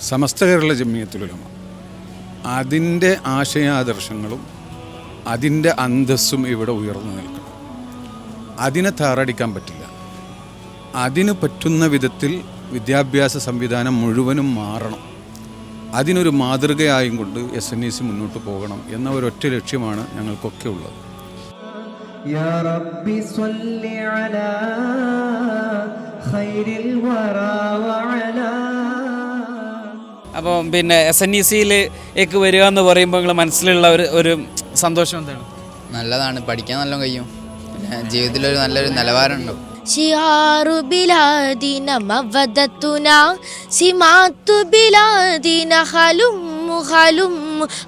സമസ്ത കേരള ജമിയത്തുൽ ഉലമ അതിൻ്റെ ആശയാദർശങ്ങളും അതിൻ്റെ അന്തസ്സും ഇവിടെ ഉയർന്നു നിൽക്കണം. അതിനെ താറടിക്കാൻ പറ്റില്ല. അതിന് പറ്റുന്ന വിധത്തിൽ വിദ്യാഭ്യാസ സംവിധാനം മുഴുവനും മാറണം. അതിനൊരു മാതൃകയായും കൊണ്ട് SNEC മുന്നോട്ട് പോകണം എന്ന ഒരൊറ്റ ലക്ഷ്യമാണ് ഞങ്ങൾക്കൊക്കെ ഉള്ളത്. യാ റബ്ബി സ്വല്ലി അലാ ഖൈരിൽ വറാ വഅലാ. അപ്പോൾ പിന്നെ SNECയിലേക്ക് വരിക എന്ന് പറയുമ്പോൾ നിങ്ങൾ മനസ്സിലുള്ള ഒരു സന്തോഷം എന്താണ്? നല്ലതാണ്, പഠിക്കാൻ നല്ല കഴിയും, പിന്നെ ജീവിതത്തിലൊരു നല്ലൊരു നിലവാരം ഉണ്ടാവും. ശിയാറു ബിലാദിന മവദത്തുന സിമാത്തു ബിലാദിന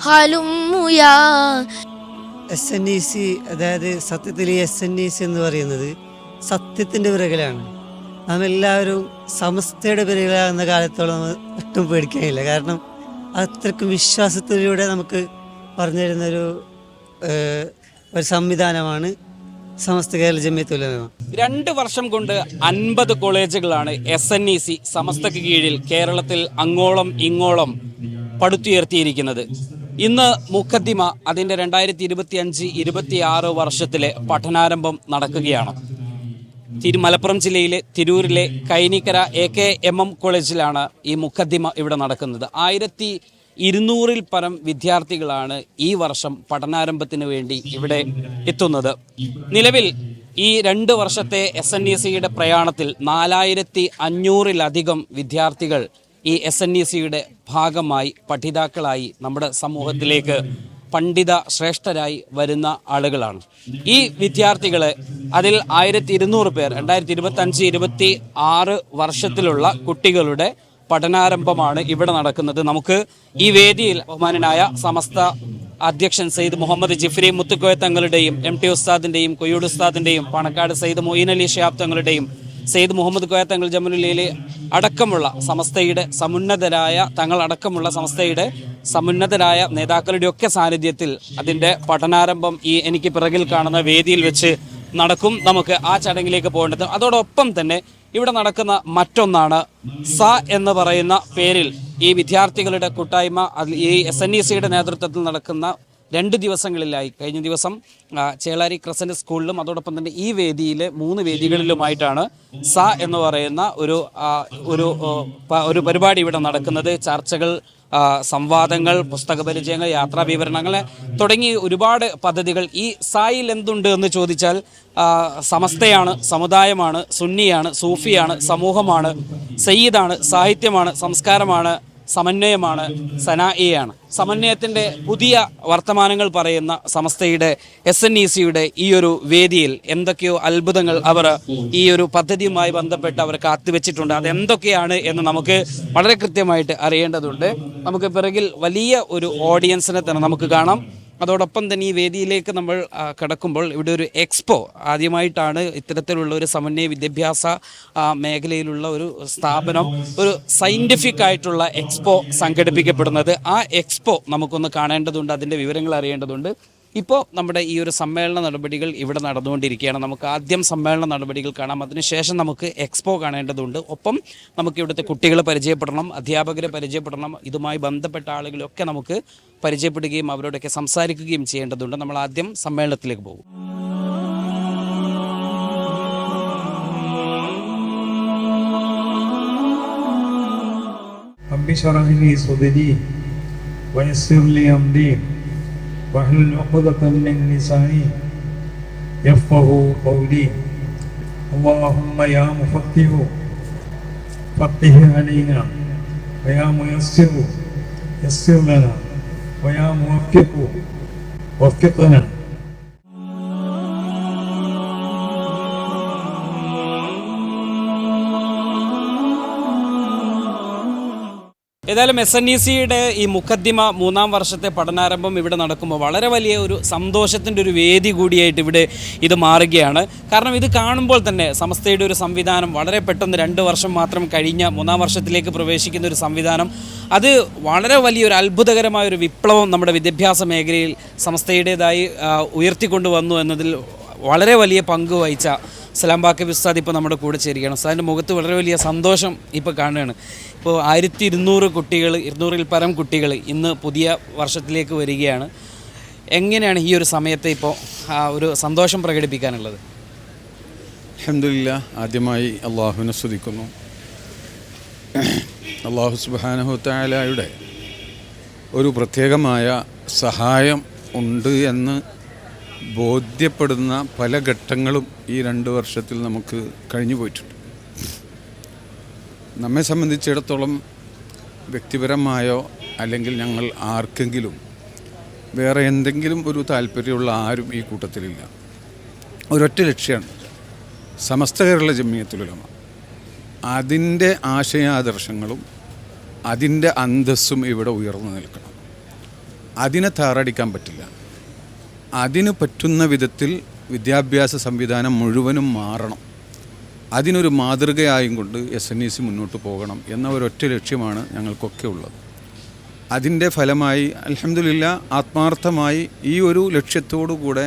ഹലുമുയാ. SNEC അതായത് സത്യത്തിൽ ഈ SNEC എന്ന് പറയുന്നത് സത്യത്തിൻ്റെ പിറകിലാണ്. നാം എല്ലാവരും സമസ്തയുടെ പിറകിലാകുന്ന കാലത്തോളം നമ്മൾ ഒട്ടും പേടിക്കാനില്ല. കാരണം അത്രയ്ക്കും വിശ്വാസത്തിലൂടെ നമുക്ക് പറഞ്ഞു തരുന്നൊരു സംവിധാനമാണ് സമസ്ത കേരള ജമിയത്തുൽ ഉലമ. 2 വർഷം കൊണ്ട് 50 കോളേജുകളാണ് SNEC സമസ്തക്ക് കീഴിൽ കേരളത്തിൽ അങ്ങോളം ഇങ്ങോളം പടുത്തുയർത്തിയിരിക്കുന്നത്. ഇന്ന് മുഖദ്ദിമ അതിൻ്റെ 2025-26 വർഷത്തിലെ പഠനാരംഭം നടക്കുകയാണ്. മലപ്പുറം ജില്ലയിലെ തിരൂരിലെ കൈനിക്കര AKMM കോളേജിലാണ് ഈ മുഖദ്ദിമ ഇവിടെ നടക്കുന്നത്. 1200-ൽ പരം വിദ്യാർത്ഥികളാണ് ഈ വർഷം പഠനാരംഭത്തിന് വേണ്ടി ഇവിടെ എത്തുന്നത്. നിലവിൽ ഈ 2 വർഷത്തെ SNECയുടെ പ്രയാണത്തിൽ 4500-ലധികം വിദ്യാർത്ഥികൾ ഈ SNECയുടെ ഭാഗമായി പഠിതാക്കളായി നമ്മുടെ സമൂഹത്തിലേക്ക് പണ്ഡിത ശ്രേഷ്ഠരായി വരുന്ന ആളുകളാണ്. ഈ വിദ്യാർത്ഥികളെ അതിൽ 1200 പേർ 2025-26 വർഷത്തിലുള്ള കുട്ടികളുടെ പഠനാരംഭമാണ് ഇവിടെ നടക്കുന്നത്. നമുക്ക് ഈ വേദിയിൽ ബഹുമാനനായ സമസ്ത അധ്യക്ഷൻ സയ്യിദ് മുഹമ്മദ് ജിഫ്രി മുത്തുക്കോയ തങ്ങളുടെയും MT ഉസ്താദിൻ്റെയും കൊയ്യൂട് ഉസ്താദിൻ്റെയും പാണക്കാട് സയ്യിദ് മൊയ്ൻ അലി ഷിഹാബ് തങ്ങളുടെയും സയ്യിദ് മുഹമ്മദ് കോയ തങ്ങൾ ജമലുലയിലെ അടക്കമുള്ള സമസ്തയുടെ സമുന്നതരായ നേതാക്കളുടെയൊക്കെ സാന്നിധ്യത്തിൽ അതിൻ്റെ പഠനാരംഭം ഈ എനിക്ക് പിറകിൽ കാണുന്ന വേദിയിൽ വെച്ച് നടക്കും. നമുക്ക് ആ ചടങ്ങിലേക്ക് പോകേണ്ടത്. അതോടൊപ്പം തന്നെ ഇവിടെ നടക്കുന്ന മറ്റൊന്നാണ് എന്ന് പറയുന്ന പേരിൽ ഈ വിദ്യാർത്ഥികളുടെ കൂട്ടായ്മ ഈ SNECയുടെ നേതൃത്വത്തിൽ നടക്കുന്ന 2 ദിവസങ്ങളിലായി, കഴിഞ്ഞ ദിവസം ചേളാരി ക്രസന്റ് സ്കൂളിലും അതോടൊപ്പം തന്നെ ഈ വേദിയിലെ 3 വേദികളിലുമായിട്ടാണ് എന്ന് പറയുന്ന ഒരു പരിപാടി ഇവിടെ നടക്കുന്നത്. ചർച്ചകൾ, സംവാദങ്ങൾ, പുസ്തക പരിചയങ്ങൾ, യാത്രാ വിവരണങ്ങൾ തുടങ്ങി ഒരുപാട് പദ്ധതികൾ. ഈ സായിൽ എന്തുണ്ട് എന്ന് ചോദിച്ചാൽ സമസ്തയാണ്, സമുദായമാണ്, സുന്നിയാണ്, സൂഫിയാണ്, സമൂഹമാണ്, സയ്യിദാണ്, സാഹിത്യമാണ്, സംസ്കാരമാണ്, സമന്വയമാണ്, സനായിയാണ്. സമന്വയത്തിൻ്റെ പുതിയ വർത്തമാനങ്ങൾ പറയുന്ന സമസ്തയുടെ SNECയുടെ ഈ ഒരു വേദിയിൽ എന്തൊക്കെയോ അത്ഭുതങ്ങൾ അവർ ഈ ഒരു പദ്ധതിയുമായി ബന്ധപ്പെട്ട് അവർ കാത്തുവെച്ചിട്ടുണ്ട്. അതെന്തൊക്കെയാണ് എന്ന് നമുക്ക് വളരെ കൃത്യമായിട്ട് അറിയേണ്ടതുണ്ട്. നമുക്ക് പിറകിൽ വലിയ ഒരു ഓഡിയൻസിനെ തന്നെ നമുക്ക് കാണാം. അതോടൊപ്പം തന്നെ ഈ വേദിയിലേക്ക് നമ്മൾ കടക്കുമ്പോൾ ഇവിടെ ഒരു എക്സ്പോ, ആദ്യമായിട്ടാണ് ഇത്തരത്തിലുള്ള ഒരു സമന്വയ വിദ്യാഭ്യാസ മേഖലയിലുള്ള ഒരു സ്ഥാപനം ഒരു സയൻറ്റിഫിക് ആയിട്ടുള്ള എക്സ്പോ സംഘടിപ്പിക്കപ്പെടുന്നത്. ആ എക്സ്പോ നമുക്കൊന്ന് കാണേണ്ടതുണ്ട്, അതിൻ്റെ വിവരങ്ങൾ അറിയേണ്ടതുണ്ട്. ഇപ്പോൾ നമ്മുടെ ഈ ഒരു സമ്മേളന നടപടികൾ ഇവിടെ നടന്നുകൊണ്ടിരിക്കുകയാണ്. നമുക്ക് ആദ്യം സമ്മേളന നടപടികൾ കാണാം, അതിനുശേഷം നമുക്ക് എക്സ്പോ കാണേണ്ടതുണ്ട്. ഒപ്പം നമുക്ക് ഇവിടുത്തെ കുട്ടികളെ പരിചയപ്പെടണം, അധ്യാപകരെ പരിചയപ്പെടണം, ഇതുമായി ബന്ധപ്പെട്ട ആളുകളൊക്കെ നമുക്ക് പരിചയപ്പെടുകയും അവരോടൊക്കെ സംസാരിക്കുകയും ചെയ്യേണ്ടതുണ്ട്. നമ്മൾ ആദ്യം സമ്മേളനത്തിലേക്ക് പോകും. واحلل عقدة من لساني يفقهوا قولي اللهم يا مفتح فقه علينا ويا ميسر يسر لنا ويا موفق وفقنا. ഏതായാലും SNECയുടെ ഈ മുഖദ്ദിമ 3-ാം വർഷത്തെ പഠനാരംഭം ഇവിടെ നടക്കുമ്പോൾ വളരെ വലിയ ഒരു സന്തോഷത്തിൻ്റെ ഒരു വേദി കൂടിയായിട്ട് ഇവിടെ ഇത് മാറുകയാണ്. കാരണം ഇത് കാണുമ്പോൾ തന്നെ സമസ്തയുടെ ഒരു സംവിധാനം വളരെ പെട്ടെന്ന് 2 വർഷം മാത്രം കഴിഞ്ഞ 3-ാം വർഷത്തിലേക്ക് പ്രവേശിക്കുന്ന ഒരു സംവിധാനം, അത് വളരെ വലിയൊരു അത്ഭുതകരമായൊരു വിപ്ലവം നമ്മുടെ വിദ്യാഭ്യാസ മേഖലയിൽ സമസ്തയുടേതായി ഉയർത്തിക്കൊണ്ടുവന്നു എന്നതിൽ വളരെ വലിയ പങ്ക് വഹിച്ച സലാം ബാക്കബി ഉസ്താദ് ഇപ്പോൾ നമ്മുടെ കൂടെ ചേരുകയാണ്. ഉസ്താദിൻ്റെ മുഖത്ത് വളരെ വലിയ സന്തോഷം ഇപ്പോൾ കാണുകയാണ്. ഇപ്പോൾ 1200 കുട്ടികൾ, 200-ൽ പരം കുട്ടികൾ ഇന്ന് പുതിയ വർഷത്തിലേക്ക് വരികയാണ്. എങ്ങനെയാണ് ഈ ഒരു സമയത്ത് ഇപ്പോൾ ഒരു സന്തോഷം പ്രകടിപ്പിക്കാനുള്ളത്? അൽഹംദുലില്ലാഹ്, ആദ്യമായി അള്ളാഹുവിനെ സ്തുതിക്കുന്നു. അള്ളാഹു സുബ്ഹാനഹു തആലയുടെ ഒരു പ്രത്യേകമായ സഹായം ഉണ്ട് എന്ന് ബോധ്യപ്പെടുന്ന പല ഘട്ടങ്ങളും ഈ 2 വർഷത്തിൽ നമുക്ക് കഴിഞ്ഞു പോയിട്ടുണ്ട്. നമ്മെ സംബന്ധിച്ചിടത്തോളം വ്യക്തിപരമായോ അല്ലെങ്കിൽ ഞങ്ങൾ ആർക്കെങ്കിലും വേറെ എന്തെങ്കിലും ഒരു താല്പര്യമുള്ള ആരും ഈ കൂട്ടത്തിലില്ല. ഒരൊറ്റ ലക്ഷ്യമാണ് സമസ്ത കേരള ജംഇയ്യത്തുൽ ഉലമ. അതിൻ്റെ ആശയാദർശങ്ങളും അതിൻ്റെ അന്തസ്സും ഇവിടെ ഉയർന്നു നിൽക്കണം. അതിനെ താറടിക്കാൻ പറ്റില്ല. അതിന് പറ്റുന്ന വിധത്തിൽ വിദ്യാഭ്യാസ സംവിധാനം മുഴുവനും മാറണം. അതിനൊരു മാതൃകയായും കൊണ്ട് SNEC മുന്നോട്ട് പോകണം എന്ന ഒരൊറ്റ ലക്ഷ്യമാണ് ഞങ്ങൾക്കൊക്കെ ഉള്ളത്. അതിൻ്റെ ഫലമായി അൽഹംദുലില്ലാഹ് ആത്മാർത്ഥമായി ഈ ഒരു ലക്ഷ്യത്തോടു കൂടെ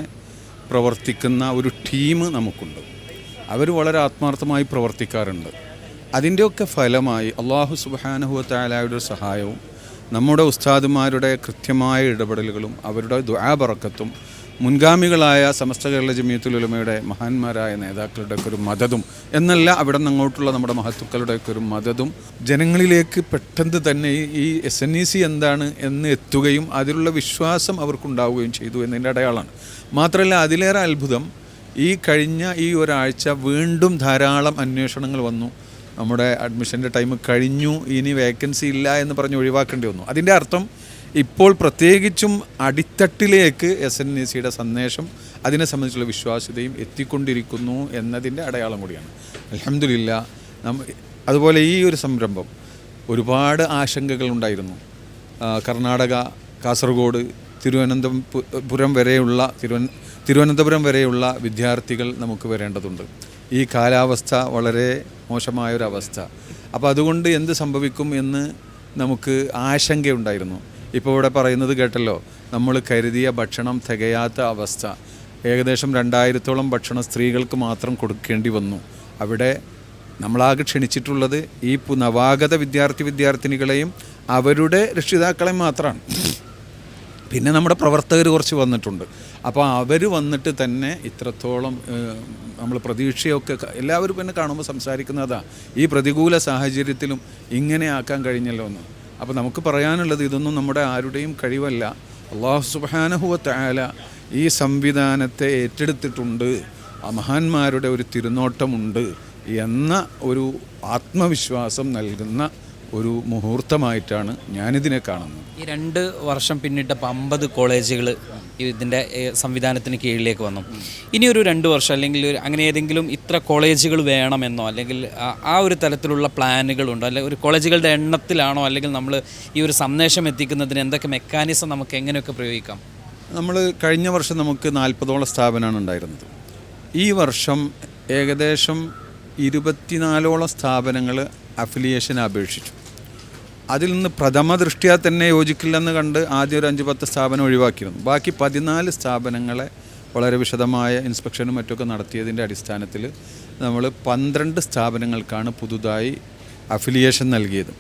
പ്രവർത്തിക്കുന്ന ഒരു ടീം നമുക്കുണ്ട്. അവർ വളരെ ആത്മാർത്ഥമായി പ്രവർത്തിക്കാറുണ്ട്. അതിൻ്റെയൊക്കെ ഫലമായി അള്ളാഹു സുബ്ഹാനഹു വ തആലയുടെ സഹായവും നമ്മുടെ ഉസ്താദുമാരുടെ കൃത്യമായ ഇടപെടലുകളും അവരുടെ ദുആ ബറക്കത്തും മുൻഗാമികളായ സമസ്ത കേരള ജംഇയ്യത്തുൽ ഉലമയുടെ മഹാന്മാരായ നേതാക്കളുടെയൊക്കെ ഒരു മദതും എന്നല്ല, അവിടെ നിന്ന് അങ്ങോട്ടുള്ള നമ്മുടെ മഹത്തുക്കളുടെയൊക്കെ ഒരു മദതും ജനങ്ങളിലേക്ക് പെട്ടെന്ന് തന്നെ ഈ SNEC എന്താണ് എന്ന് എത്തുകയും അതിലുള്ള വിശ്വാസം അവർക്കുണ്ടാവുകയും ചെയ്തു എന്നതിൻ്റെ അടയാളമാണ്. മാത്രമല്ല, അതിലേറെ അത്ഭുതം ഈ കഴിഞ്ഞ ഈ ഒരാഴ്ച വീണ്ടും ധാരാളം അന്വേഷണങ്ങൾ വന്നു. നമ്മുടെ അഡ്മിഷൻ്റെ ടൈം കഴിഞ്ഞു, ഇനി വേക്കൻസി ഇല്ല എന്ന് പറഞ്ഞ് ഒഴിവാക്കേണ്ടി വന്നു. അതിൻ്റെ അർത്ഥം ഇപ്പോൾ പ്രത്യേകിച്ചും അടിത്തട്ടിലേക്ക് SNECയുടെ സന്ദേശം, അതിനെ സംബന്ധിച്ചുള്ള വിശ്വാസ്യതയും എത്തിക്കൊണ്ടിരിക്കുന്നു എന്നതിൻ്റെ അടയാളം കൂടിയാണ്. അൽഹംദുലില്ലാഹ്. അതുപോലെ ഈ ഒരു സംരംഭം ഒരുപാട് ആശങ്കകളുണ്ടായിരുന്നു. കർണാടക, കാസർഗോഡ്, തിരുവനന്തപുരം വരെയുള്ള വിദ്യാർത്ഥികൾ നമുക്ക് വരേണ്ടതുണ്ട്. ഈ കാലാവസ്ഥ വളരെ മോശമായൊരവസ്ഥ. അപ്പോൾ അതുകൊണ്ട് എന്ത് സംഭവിക്കും എന്ന് നമുക്ക് ആശങ്കയുണ്ടായിരുന്നു. ഇപ്പോൾ ഇവിടെ പറയുന്നത് കേട്ടല്ലോ, നമ്മൾ കരുതിയ ഭക്ഷണം തികയാത്ത അവസ്ഥ. ഏകദേശം 2000-ഓളം ഭക്ഷണം സ്ത്രീകൾക്ക് മാത്രം കൊടുക്കേണ്ടി വന്നു. അവിടെ നമ്മളാകെ ക്ഷണിച്ചിട്ടുള്ളത് ഈ നവാഗത വിദ്യാർത്ഥിനികളെയും അവരുടെ രക്ഷിതാക്കളെയും മാത്രമാണ്. പിന്നെ നമ്മുടെ പ്രവർത്തകർ കുറച്ച് വന്നിട്ടുണ്ട്. അപ്പോൾ അവർ വന്നിട്ട് തന്നെ ഇത്രത്തോളം നമ്മൾ പ്രതീക്ഷയൊക്കെ എല്ലാവരും പിന്നെ കാണുമ്പോൾ സംസാരിക്കുന്നതാണ്, ഈ പ്രതികൂല സാഹചര്യത്തിലും ഇങ്ങനെ ആക്കാൻ കഴിഞ്ഞല്ലോ എന്ന്. അപ്പോൾ നമുക്ക് പറയാനുള്ളത്, ഇതൊന്നും നമ്മുടെ ആരുടെയും കഴിവല്ല. അല്ലാഹു സുബ്ഹാനഹു വ തആല ഈ സംവിധാനത്തെ ഏറ്റെടുത്തിട്ടുണ്ട്, ആ മഹാന്മാരുടെ ഒരു തിരുനോട്ടമുണ്ട് എന്ന ഒരു ആത്മവിശ്വാസം നൽകുന്ന ഒരു മുഹൂർത്തമായിട്ടാണ് ഞാനിതിനെ കാണുന്നത്. ഈ 2 വർഷം പിന്നിട്ടപ്പോൾ 50 കോളേജുകൾ ഇതിൻ്റെ സംവിധാനത്തിന് കീഴിലേക്ക് വന്നു. ഇനിയൊരു 2 വർഷം അല്ലെങ്കിൽ അങ്ങനെ ഏതെങ്കിലും ഇത്ര കോളേജുകൾ വേണമെന്നോ അല്ലെങ്കിൽ ആ ഒരു തരത്തിലുള്ള പ്ലാനുകളുണ്ടോ? അല്ലെങ്കിൽ ഒരു കോളേജുകളുടെ എണ്ണത്തിലാണോ? അല്ലെങ്കിൽ നമ്മൾ ഈ ഒരു സന്ദേശം എത്തിക്കുന്നതിന് എന്തൊക്കെ മെക്കാനിസം നമുക്ക് എങ്ങനെയൊക്കെ പ്രയോഗിക്കാം? നമ്മൾ കഴിഞ്ഞ വർഷം നമുക്ക് 40ഓളം സ്ഥാപനമാണ് ഉണ്ടായിരുന്നത്. ഈ വർഷം ഏകദേശം 24ഓളം സ്ഥാപനങ്ങൾ അഫിലിയേഷൻ അപേക്ഷിച്ചു. അതിൽ നിന്ന് പ്രഥമ ദൃഷ്ട്യാ തന്നെ യോജിക്കില്ലെന്ന് കണ്ട് ആദ്യം ഒരു 5-10 സ്ഥാപനം ഒഴിവാക്കിയിരുന്നു. ബാക്കി 14 സ്ഥാപനങ്ങളെ വളരെ വിശദമായ ഇൻസ്പെക്ഷനും മറ്റൊക്കെ നടത്തിയതിൻ്റെ അടിസ്ഥാനത്തിൽ നമ്മൾ 12 സ്ഥാപനങ്ങൾക്കാണ് പുതുതായി അഫിലിയേഷൻ നൽകിയത്.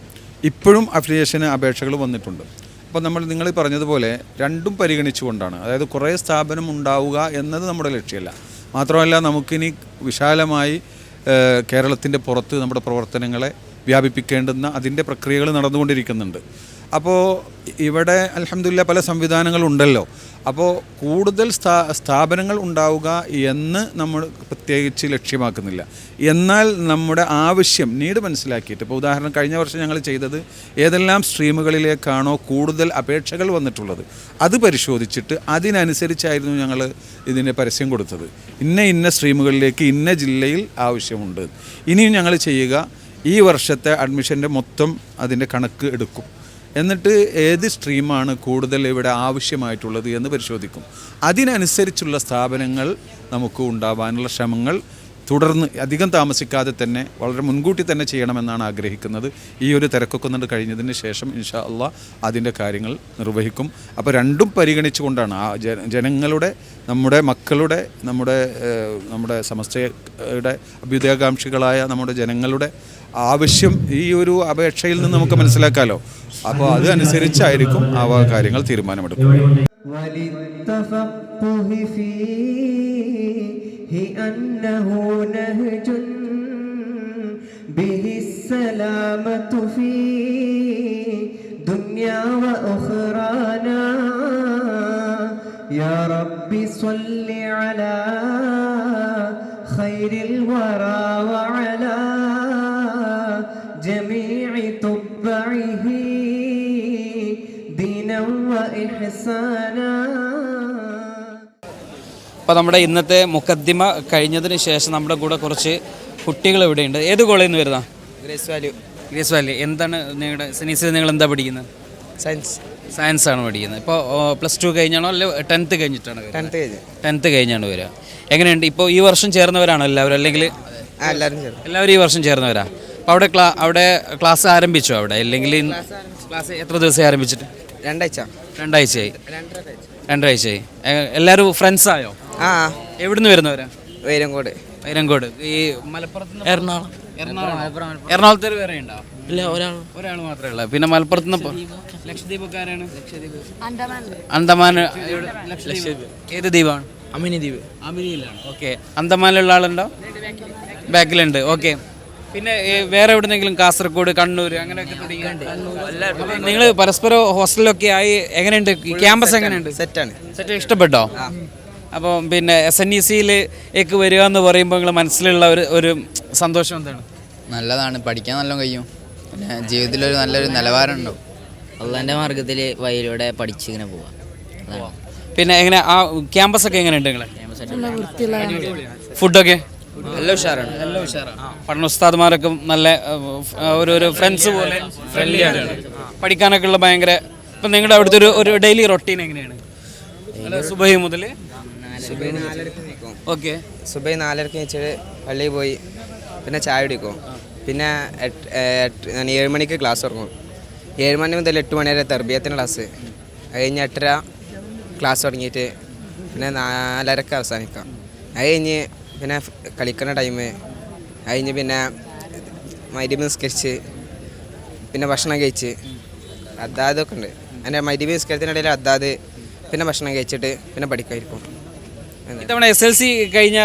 ഇപ്പോഴും അഫിലിയേഷന് അപേക്ഷകൾ വന്നിട്ടുണ്ട്. അപ്പോൾ നിങ്ങൾ പറഞ്ഞതുപോലെ രണ്ടും പരിഗണിച്ചുകൊണ്ടാണ്, അതായത് കുറേ സ്ഥാപനം ഉണ്ടാവുക എന്നത് നമ്മുടെ ലക്ഷ്യമല്ല. മാത്രമല്ല, നമുക്കിനി വിശാലമായി കേരളത്തിൻ്റെ പുറത്ത് നമ്മുടെ പ്രവർത്തനങ്ങളെ വ്യാപിപ്പിക്കേണ്ടുന്ന അതിൻ്റെ പ്രക്രിയകൾ നടന്നുകൊണ്ടിരിക്കുന്നുണ്ട്. അപ്പോൾ ഇവിടെ അൽഹംദുലില്ലാഹ് പല സംവിധാനങ്ങളുണ്ടല്ലോ. അപ്പോൾ കൂടുതൽ സ്ഥാപനങ്ങൾ ഉണ്ടാവുക എന്ന് നമ്മൾ പ്രത്യേകിച്ച് ലക്ഷ്യമാക്കുന്നില്ല. എന്നാൽ നമ്മുടെ ആവശ്യം, നീഡ് മനസ്സിലാക്കിയിട്ട്, ഇപ്പോൾ ഉദാഹരണം കഴിഞ്ഞ വർഷം ഞങ്ങൾ ചെയ്തത് ഏതെല്ലാം സ്ട്രീമുകളിലേക്കാണോ കൂടുതൽ അപേക്ഷകൾ വന്നിട്ടുള്ളത് അത് പരിശോധിച്ചിട്ട് അതിനനുസരിച്ചായിരുന്നു ഞങ്ങൾ ഇതിൻ്റെ പരസ്യം കൊടുത്തത്. ഇന്ന സ്ട്രീമുകളിലേക്ക് ഇന്ന ജില്ലയിൽ ആവശ്യമുണ്ട്. ഇനിയും ഞങ്ങൾ ചെയ്യുക, ഈ വർഷത്തെ അഡ്മിഷൻ്റെ മൊത്തം അതിൻ്റെ കണക്ക് എടുക്കും. എന്നിട്ട് ഏത് സ്ട്രീമാണ് കൂടുതൽ ഇവിടെ ആവശ്യമായിട്ടുള്ളത് എന്ന് പരിശോധിക്കും. അതിനനുസരിച്ചുള്ള സ്ഥാപനങ്ങൾ നമുക്ക് ഉണ്ടാവാനുള്ള ശ്രമങ്ങൾ തുടർന്ന് അധികം താമസിക്കാതെ തന്നെ വളരെ മുൻകൂട്ടി തന്നെ ചെയ്യണമെന്നാണ് ആഗ്രഹിക്കുന്നത്. ഈ ഒരു തിരക്കൊക്കെ കൊണ്ട് കഴിഞ്ഞതിന് ശേഷം ഇൻഷാ അള്ളാ അതിൻ്റെ കാര്യങ്ങൾ നിർവഹിക്കും. അപ്പോൾ രണ്ടും പരിഗണിച്ചുകൊണ്ടാണ് ആ ജനങ്ങളുടെ, നമ്മുടെ മക്കളുടെ, നമ്മുടെ സമസ്തയുടെ അഭ്യുദയകാംക്ഷികളായ നമ്മുടെ ജനങ്ങളുടെ ആവശ്യം ഈ ഒരു അപേക്ഷയിൽ നിന്ന് നമുക്ക് മനസ്സിലാക്കാമല്ലോ. അപ്പോൾ അതനുസരിച്ചായിരിക്കും ആ കാര്യങ്ങൾ തീരുമാനമെടുക്കും. وللتفقه فيه أنه نهج به السلامة في دنيا وأخرانا يا رب صل على خير الورى وعلى جميع تبعه دينا وإحسانا. അപ്പോൾ നമ്മുടെ ഇന്നത്തെ മുഖദ്ദിമ കഴിഞ്ഞതിന് ശേഷം നമ്മുടെ കൂടെ കുറച്ച് കുട്ടികൾ ഇവിടെയുണ്ട്. ഏത് കോളേജിൽ നിന്ന് വരുന്ന? Grace Valley. എന്താണ് നിങ്ങളുടെ സെനീസിൽ നിങ്ങൾ എന്താ പഠിക്കുന്നത്? സയൻസ് ആണ് പഠിക്കുന്നത്. ഇപ്പോൾ +2 കഴിഞ്ഞാണോ അല്ലെ 10th കഴിഞ്ഞിട്ടാണ്? 10th കഴിഞ്ഞാണ് വരിക. എങ്ങനെയുണ്ട് ഇപ്പോൾ ഈ വർഷം ചേർന്നവരാണോ എല്ലാവരും, അല്ലെങ്കിൽ എല്ലാവരും ഈ വർഷം ചേർന്നവരാ? അപ്പോൾ അവിടെ ക്ലാസ് ആരംഭിച്ചോ അവിടെ, അല്ലെങ്കിൽ ക്ലാസ് എത്ര ദിവസം ആരംഭിച്ചിട്ട്? 2 ആഴ്ചയായി. എല്ലാവരും ഫ്രണ്ട്സ് ആയോ? എവിടുന്ന് വരുന്നവരാ? വൈരങ്കോട്. ഈ മലപ്പുറത്ത് എറണാകുളത്ത് വേറെ ഉണ്ടോ? ഇല്ല, ഒരാൾ മാത്രമേ ഉള്ളൂ. പിന്നെ മലപ്പുറത്ത് നിന്ന് ലക്ഷദ്വീപക്കാരാണ്? അന്തമാൻ. ഏത് ദ്വീപാണ്? അമിനിയിലാണ്. ഓക്കെ. അന്തമാനിലുള്ള ആളുണ്ടോ? ബാക്കിലുണ്ട്. ഓക്കെ. പിന്നെ വേറെ എവിടെന്നെങ്കിലും കാസർഗോഡ്, കണ്ണൂർ അങ്ങനെയൊക്കെ തുടങ്ങിയുണ്ട്? നിങ്ങൾ പരസ്പരം ഹോസ്റ്റലിലൊക്കെ ആയി എങ്ങനെയുണ്ട്? ക്യാമ്പസ് എങ്ങനെയുണ്ട്? സെറ്റ് ഇഷ്ടപ്പെട്ടോ? അപ്പോൾ പിന്നെ SNEC-ലേക്ക് വരിക എന്ന് പറയുമ്പോൾ നിങ്ങൾ മനസ്സിലുള്ള ഒരു സന്തോഷം എന്താണ്? നല്ലതാണ്, പഠിക്കാൻ നല്ല കഴിയും, പിന്നെ ജീവിതത്തിലൊരു നല്ലൊരു നിലവാരം ഉണ്ടാവും. അള്ളാൻ്റെ മാർഗത്തിൽ വഴിയിലൂടെ പഠിച്ചിങ്ങനെ പോവാം. പിന്നെ എങ്ങനെ ആ ക്യാമ്പസൊക്കെ എങ്ങനെയുണ്ട് നിങ്ങളെ? ഫുഡൊക്കെ എല്ലാം ഉഷാറാണ്. പഠന ഉസ്താദ്മാരൊക്കെ നല്ല ഒരു ഫ്രണ്ട്സ് പോലെ ഫ്രണ്ട്ലിയാണ്. പഠിക്കാനൊക്കെ ഉള്ള ഭയങ്കര. ഇപ്പം നിങ്ങളുടെ അവിടുത്തെ ഒരു ഡെയിലി റൊട്ടീൻ എങ്ങനെയാണ്? സുബഹി മുതൽ ഓക്കെ. സുബഹി 4:30 വെച്ചിട്ട് പള്ളിയിൽ പോയി, പിന്നെ ചായ കുടിക്കും. പിന്നെ 7 മണിക്ക് ക്ലാസ് തുടങ്ങും. 7 മണി മുതൽ 8 മണി വരെ തർബിയത്തിന് ക്ലാസ്. അത് കഴിഞ്ഞ് 8:30 ക്ലാസ് തുടങ്ങിയിട്ട് പിന്നെ 4:30 അവസാനിക്കാം. അത് കഴിഞ്ഞ് പിന്നെ കളിക്കുന്ന ടൈം. അത് കഴിഞ്ഞ് പിന്നെ മഗ്‌രിബ് നിസ്കരിച്ച് പിന്നെ ഭക്ഷണം കഴിച്ച് അദ്ദാദൊക്കെ ഉണ്ട്. എൻ്റെ മഗ്‌രിബ് നിസ്കരിച്ചതിനിടയിൽ അദ്ദാദ്, പിന്നെ ഭക്ഷണം കഴിച്ചിട്ട് പിന്നെ പഠിക്കായിരിക്കും. ഇത്തവണ SLC കഴിഞ്ഞ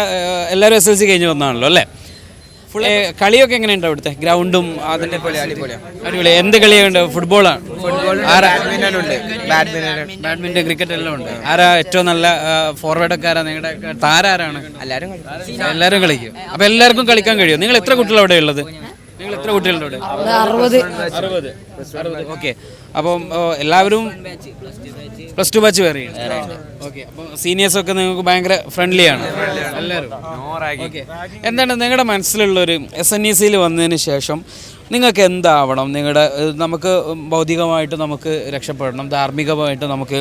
എല്ലാവരും SLC കഴിഞ്ഞ് വന്നാണല്ലോ അല്ലേ? കളിയൊക്കെ എങ്ങനെയുണ്ട് അവിടുത്തെ? ഗ്രൗണ്ടും അതിൻ്റെ അടിപൊളി. എന്ത് കളിയുണ്ട്? ഫുട്ബോളാണ്? ബാഡ്മിൻ്റൺ, ക്രിക്കറ്റ് എല്ലാം ഉണ്ട്. ആരാ ഏറ്റവും നല്ല ഫോർവേഡൊക്കെ ആരാ? നിങ്ങളുടെ താരാരാണ്? എല്ലാവരും കളിക്കും. അപ്പോൾ എല്ലാവർക്കും കളിക്കാൻ കഴിയും. നിങ്ങൾ എത്ര കുട്ടികൾ അവിടെ ഉള്ളത്? നിങ്ങൾ എത്ര കുട്ടികളുടെ അവിടെ? 60. ഓക്കെ. അപ്പം എല്ലാവരും +2 ബാച്ച് വേറെ. ഓക്കെ. അപ്പോൾ സീനിയേഴ്സൊക്കെ നിങ്ങൾക്ക് ഭയങ്കര ഫ്രണ്ട്ലിയാണ് എല്ലാവരും? ഓക്കെ. എന്താണ് നിങ്ങളുടെ മനസ്സിലുള്ളൊരു SNEC-യിൽ വന്നതിന് ശേഷം നിങ്ങൾക്ക് എന്താവണം? നമുക്ക് ഭൗതികമായിട്ട് നമുക്ക് രക്ഷപ്പെടണം, ധാർമ്മികമായിട്ട് നമുക്ക്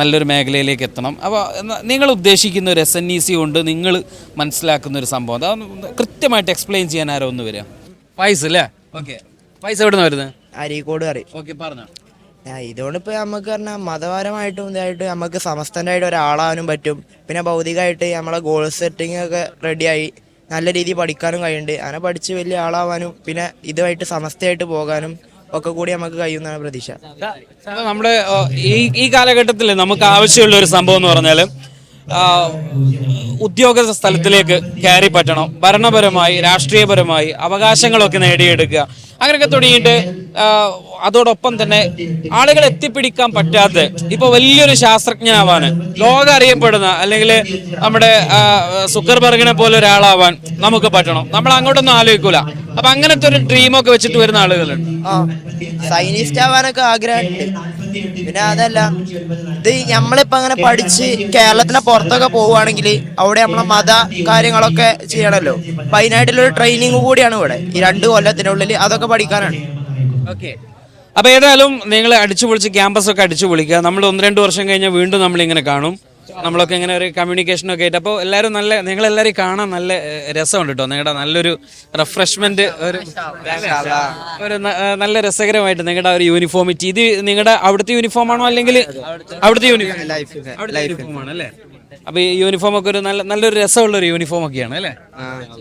നല്ലൊരു മേഖലയിലേക്ക് എത്തണം. അപ്പോൾ നിങ്ങൾ ഉദ്ദേശിക്കുന്ന ഒരു SNEC കൊണ്ട് നിങ്ങൾ മനസ്സിലാക്കുന്ന ഒരു സംഭവം അത് കൃത്യമായിട്ട് എക്സ്പ്ലെയിൻ ചെയ്യാൻ ആരോ ഒന്ന് വരിക? പൈസ അല്ലേ? ഓക്കെ. പൈസ എവിടെ നിന്ന് വരുന്നത്? അരീക്കോട് കറി. ഓക്കെ, പറഞ്ഞോ. ഇതുകൊണ്ട് ഇപ്പോൾ നമുക്ക് പറഞ്ഞാൽ മതപരമായിട്ടും ഇതായിട്ട് നമുക്ക് സമസ്തനായിട്ട് ഒരാളാവാനും പറ്റും. പിന്നെ ഭൗതികമായിട്ട് നമ്മളെ ഗോൾ സെറ്റിംഗ് ഒക്കെ റെഡിയായി നല്ല രീതിയിൽ പഠിക്കാനും കഴിയുന്നുണ്ട്. അങ്ങനെ പഠിച്ച് വലിയ ആളാവാനും പിന്നെ ഇതുമായിട്ട് സമസ്തയായിട്ട് പോകാനും ഒക്കെ കൂടി നമുക്ക് കഴിയുന്നതാണ് പ്രതീക്ഷ. നമ്മുടെ ഈ കാലഘട്ടത്തിൽ നമുക്ക് ആവശ്യമുള്ള ഒരു സംഭവം എന്ന് പറഞ്ഞാൽ ഉദ്യോഗ സ്ഥലത്തിലേക്ക് കയറി പറ്റണം. ഭരണപരമായി, രാഷ്ട്രീയപരമായി അവകാശങ്ങളൊക്കെ നേടിയെടുക്കുക. അങ്ങനെയൊക്കെ തുടങ്ങിയിട്ട് അതോടൊപ്പം തന്നെ ആളുകൾ എത്തിപ്പിടിക്കാൻ പറ്റാത്ത ഇപ്പോൾ വലിയൊരു ശാസ്ത്രജ്ഞനാവാൻ, ലോകം അറിയപ്പെടുന്ന അല്ലെങ്കിൽ നമ്മുടെ സുക്കർബർഗിനെ പോലെ ഒരാളാവാൻ നമുക്ക് പറ്റണം. നമ്മൾ അങ്ങോട്ടൊന്നും ആലോചിക്കൂല. അപ്പൊ അങ്ങനത്തെ ഒരു ഡ്രീമൊക്കെ വെച്ചിട്ട് വരുന്ന ആളുകളുണ്ട്. സൈനിസ്റ്റ് ആവാനൊക്കെ ആഗ്രഹമുണ്ട്. പിന്നെ അതല്ല, ഇത് നമ്മളിപ്പോ അങ്ങനെ പഠിച്ച് കേരളത്തിന് പുറത്തൊക്കെ പോവുകയാണെങ്കിൽ അവിടെ നമ്മളെ മത കാര്യങ്ങളൊക്കെ ചെയ്യണമല്ലോ. അപ്പൊ അതിനായിട്ടുള്ളൊരു ട്രെയിനിങ് കൂടിയാണ് ഇവിടെ ഈ 2 കൊല്ലത്തിനുള്ളിൽ അതൊക്കെ പഠിക്കാനാണ്. ഓക്കെ. അപ്പോൾ ഏതായാലും നിങ്ങൾ അടിച്ചു പൊളിച്ച് ക്യാമ്പസൊക്കെ അടിച്ചു പൊളിക്കുക. നമ്മൾ 1-2 വർഷം കഴിഞ്ഞാൽ വീണ്ടും നമ്മളിങ്ങനെ കാണും. നമ്മളൊക്കെ ഇങ്ങനെ ഒരു കമ്മ്യൂണിക്കേഷനൊക്കെ ആയിട്ട് അപ്പോൾ എല്ലാവരും നിങ്ങളെല്ലാവരും കാണാൻ നല്ല രസമുണ്ട് കേട്ടോ. നിങ്ങളുടെ നല്ലൊരു റിഫ്രഷ്മെന്റ് ഒരു നല്ല രസകരമായിട്ട് നിങ്ങളുടെ ഒരു യൂണിഫോമിറ്റി. ഇത് നിങ്ങളുടെ അവിടുത്തെ യൂണിഫോം ആണോ അല്ലെങ്കിൽ അവിടുത്തെ യൂണിഫോം ആണ് അല്ലേ? അപ്പൊ ഈ യൂണിഫോം ഒക്കെ ഒരു നല്ലൊരു രസമുള്ള ഒരു യൂണിഫോം ഒക്കെയാണ് അല്ലേ?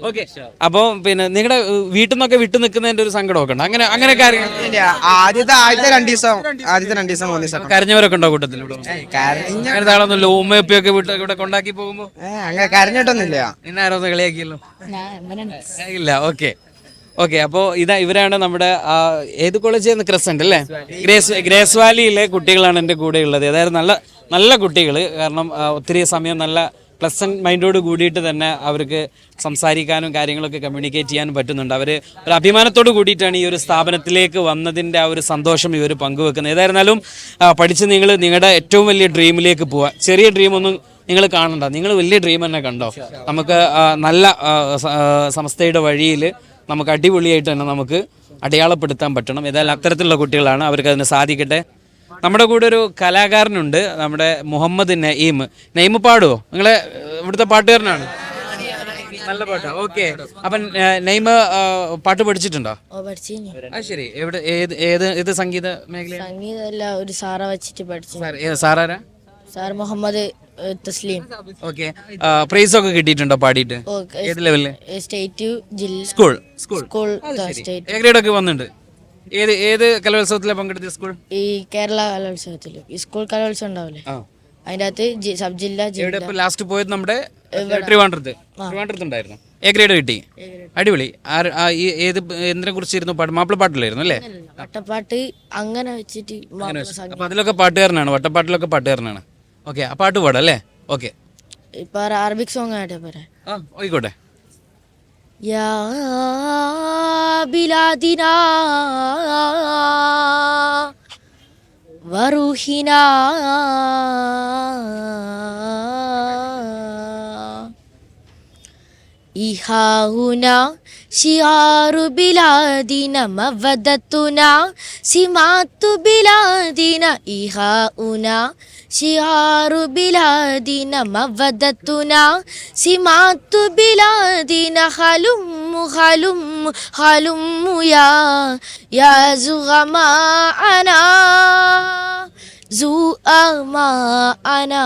ഓക്കെ. അപ്പൊ പിന്നെ നിങ്ങളുടെ വീട്ടിൽ നിന്നൊക്കെ വിട്ടു നിൽക്കുന്നതിന്റെ ഒരു സങ്കടമൊക്കെ ഉണ്ട് അങ്ങനെയൊക്കെ ആദ്യത്തെ 2 ദിവസം 3 ദിവസം കരഞ്ഞവരൊക്കെ ഉണ്ടോ കൂട്ടത്തിൽ? അങ്ങനത്തെ ഉമ്മയൊക്കെ ഇവിടെ കൊണ്ടാക്കി പോകുമ്പോ അങ്ങനെ കരഞ്ഞിട്ടൊന്നുമില്ല. ഇന്നാരൊന്ന് കളിയാക്കിയല്ലോ? ഇല്ല. ഓക്കെ. അപ്പോൾ ഇവരാണ് നമ്മുടെ ഏത് കോളേജ്? ക്രസന്റ് അല്ലേ? ഗ്രേസ് വാലിയിലെ കുട്ടികളാണ് എൻ്റെ കൂടെ ഉള്ളത്. അതായത് നല്ല കുട്ടികൾ. കാരണം ഒത്തിരി സമയം നല്ല പ്ലസന്റ് മൈൻഡോട് കൂടിയിട്ട് തന്നെ അവർക്ക് സംസാരിക്കാനും കാര്യങ്ങളൊക്കെ കമ്മ്യൂണിക്കേറ്റ് ചെയ്യാനും പറ്റുന്നുണ്ട്. അവർ ഒരു അഭിമാനത്തോട് കൂടിയിട്ടാണ് ഈ ഒരു സ്ഥാപനത്തിലേക്ക് വന്നതിൻ്റെ ആ ഒരു സന്തോഷം ഇവർ പങ്കുവെക്കുന്നത്. ഏതായിരുന്നാലും പഠിച്ച് നിങ്ങളുടെ ഏറ്റവും വലിയ ഡ്രീമിലേക്ക് പോവുക. ചെറിയ ഡ്രീമൊന്നും നിങ്ങൾ കാണണ്ട, നിങ്ങൾ വലിയ ഡ്രീം തന്നെ കണ്ടോ. നമുക്ക് നല്ല സമസ്തയുടെ വഴിയിൽ നമുക്ക് അടിപൊളിയായിട്ട് തന്നെ നമുക്ക് അടയാളപ്പെടുത്താൻ പറ്റണം. ഏതായാലും അത്തരത്തിലുള്ള കുട്ടികളാണ്, അവർക്ക് അതിന് സാധിക്കട്ടെ. നമ്മുടെ കൂടെ ഒരു കലാകാരനുണ്ട്, നമ്മുടെ മുഹമ്മദ് നഈം പാടുവോ? നിങ്ങളെ ഇവിടുത്തെ പാട്ടുകാരനാണ്, നല്ല പാട്ടാ. ഓക്കെ. അപ്പം നഈം പാട്ട് പഠിച്ചിട്ടുണ്ടോ? ശരി. എവിടെ ഏത് സംഗീത മേഖല? സംഗീതമല്ല, ഒരു സാറ വെച്ചിട്ട് പഠിച്ചു. സാറാരാ? Sir Muhammad Thasleem. Okay. Price ഒക്കെ കിട്ടിയിട്ടുണ്ടോ പാടിയിട്ട്? ഏത് ലെവലില്? സ്റ്റേറ്റ്, ജില്ല, സ്കൂൾ സ്റ്റേറ്റ്. എ ഗ്രേഡ് ഒക്കെ വന്നിട്ടുണ്ട്. ഏത് കലോത്സവത്തിലാണ് പങ്കെടുത്ത? സ്കൂൾ ഈ കേരള കലോത്സവത്തില് ഈ സ്കൂൾ കലോത്സവം ഉണ്ടാവില്ലേ, അതിന്റെ അകത്ത് സബ് ജില്ല. ലാസ്റ്റ് പോയത് നമ്മുടെ ട്രിവാൻഡ്രത്തുണ്ടായിരുന്നു. എ ഗ്രേഡ് കിട്ടി. അടിപൊളി. എന്തിനെ കുറിച്ചിരുന്നു? മാപ്പിള പാട്ടിലായിരുന്നു അല്ലേ? വട്ടപ്പാട്ട് അങ്ങനെ വെച്ചിട്ട്. അപ്പൊ അതിലൊക്കെ പാട്ടുകാരനാണ്, വട്ടപ്പാട്ടിലൊക്കെ പാട്ടുകാരനാണ്. ഓക്കെ. ആ പാട്ട് പാടാം അല്ലേ? ഓക്കെ. ഇപ്പൊ അറബിക് സോങ് ആയിട്ടേ പറയാം. ആയിക്കോട്ടെ. യാ ബിലാദിനാ വറൂഹിനാ ഇഹാഉനാ ശിആറു ബിലാദിന മവദത്തുനാ സിമാത്തു ബിലാദിന ഇഹാഉനാ ശിആറു ബിലാദിന മവദത്തുനാ സിമാത്തു ബിലാദിന ഹലുമ്മു യാ സുഗമാഅനാ زؤماءنا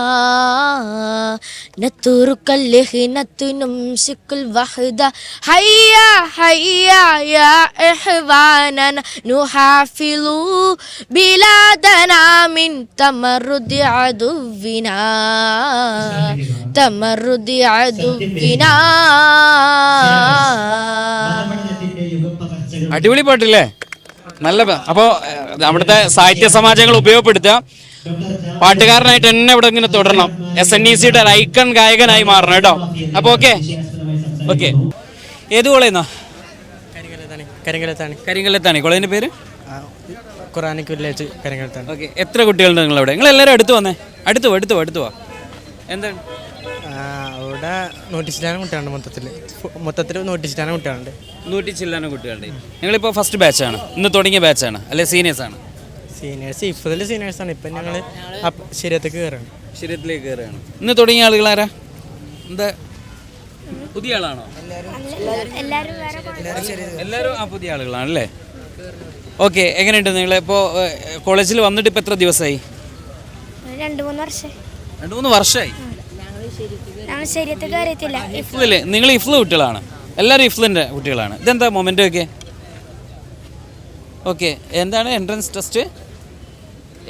نترك اللهنة نمسك الوحدة هيا يا إخواننا نحافظ بلادنا من تمرد عدونا അടിപൊളി പാട്ടില്ലേ? നല്ല. അപ്പോൾ അവിടുത്തെ സാഹിത്യ സമാജങ്ങൾ ഉപയോഗപ്പെടുത്തുക. പാട്ടുകാരനായിട്ട് തന്നെ ഇവിടെ ഇങ്ങനെ തുടരണം. SNECയുടെ ഒരു ഐക്കൺ ഗായകനായി മാറണം കേട്ടോ. അപ്പോൾ ഓക്കെ. ഏത് കോളേജാ? കരിങ്കലത്താണ്. കോളേജിന്റെ പേര്? ഖുറാനിക് വില്ലേജ് കരിങ്കലത്താണ്. ഓക്കെ. എത്ര കുട്ടികളുണ്ട് നിങ്ങളവിടെ? നിങ്ങൾ എല്ലാവരും അടുത്ത് വന്നേ. അടുത്ത് വാ. എന്താണ് അവിടെ 100 ചില്ലാനം കുട്ടികളുണ്ട്. മൊത്തത്തിൽ 100 ചില്ലാനം കുട്ടികളുണ്ട്. 100 ചില്ലാനം കുട്ടികളുണ്ട്. നിങ്ങളിപ്പോൾ ഫസ്റ്റ് ബാച്ചാണ്? ഇന്ന് തുടങ്ങിയ ബാച്ചാണ് അല്ലെ സീനിയേഴ്സാണ്? സീനിയേഴ്സ് ഇഫ്തിലെ സീനിയേഴ്സാണ്. ഇപ്പം ഞങ്ങൾ ശരീരത്തിലേക്ക് കയറുകയാണ്. ഇന്ന് തുടങ്ങിയ ആളുകളാരാ? എന്താ പുതിയ ആളാണോ? എല്ലാവരും പുതിയ ആളുകളാണല്ലേ? ഓക്കെ. എങ്ങനെയുണ്ട് നിങ്ങളിപ്പോൾ കോളേജിൽ വന്നിട്ട് ഇപ്പം എത്ര ദിവസമായി? 2-3 വർഷമായി. നിങ്ങൾ ഇഫ്ല് കുട്ടികളാണ്? എല്ലാവരും ഇഫ്ലിൻ്റെ കുട്ടികളാണ്. ഇതെന്താ മൊമെൻ്റ് ഒക്കെ? ഓക്കെ. എന്താണ് എൻട്രൻസ് ടെസ്റ്റ്?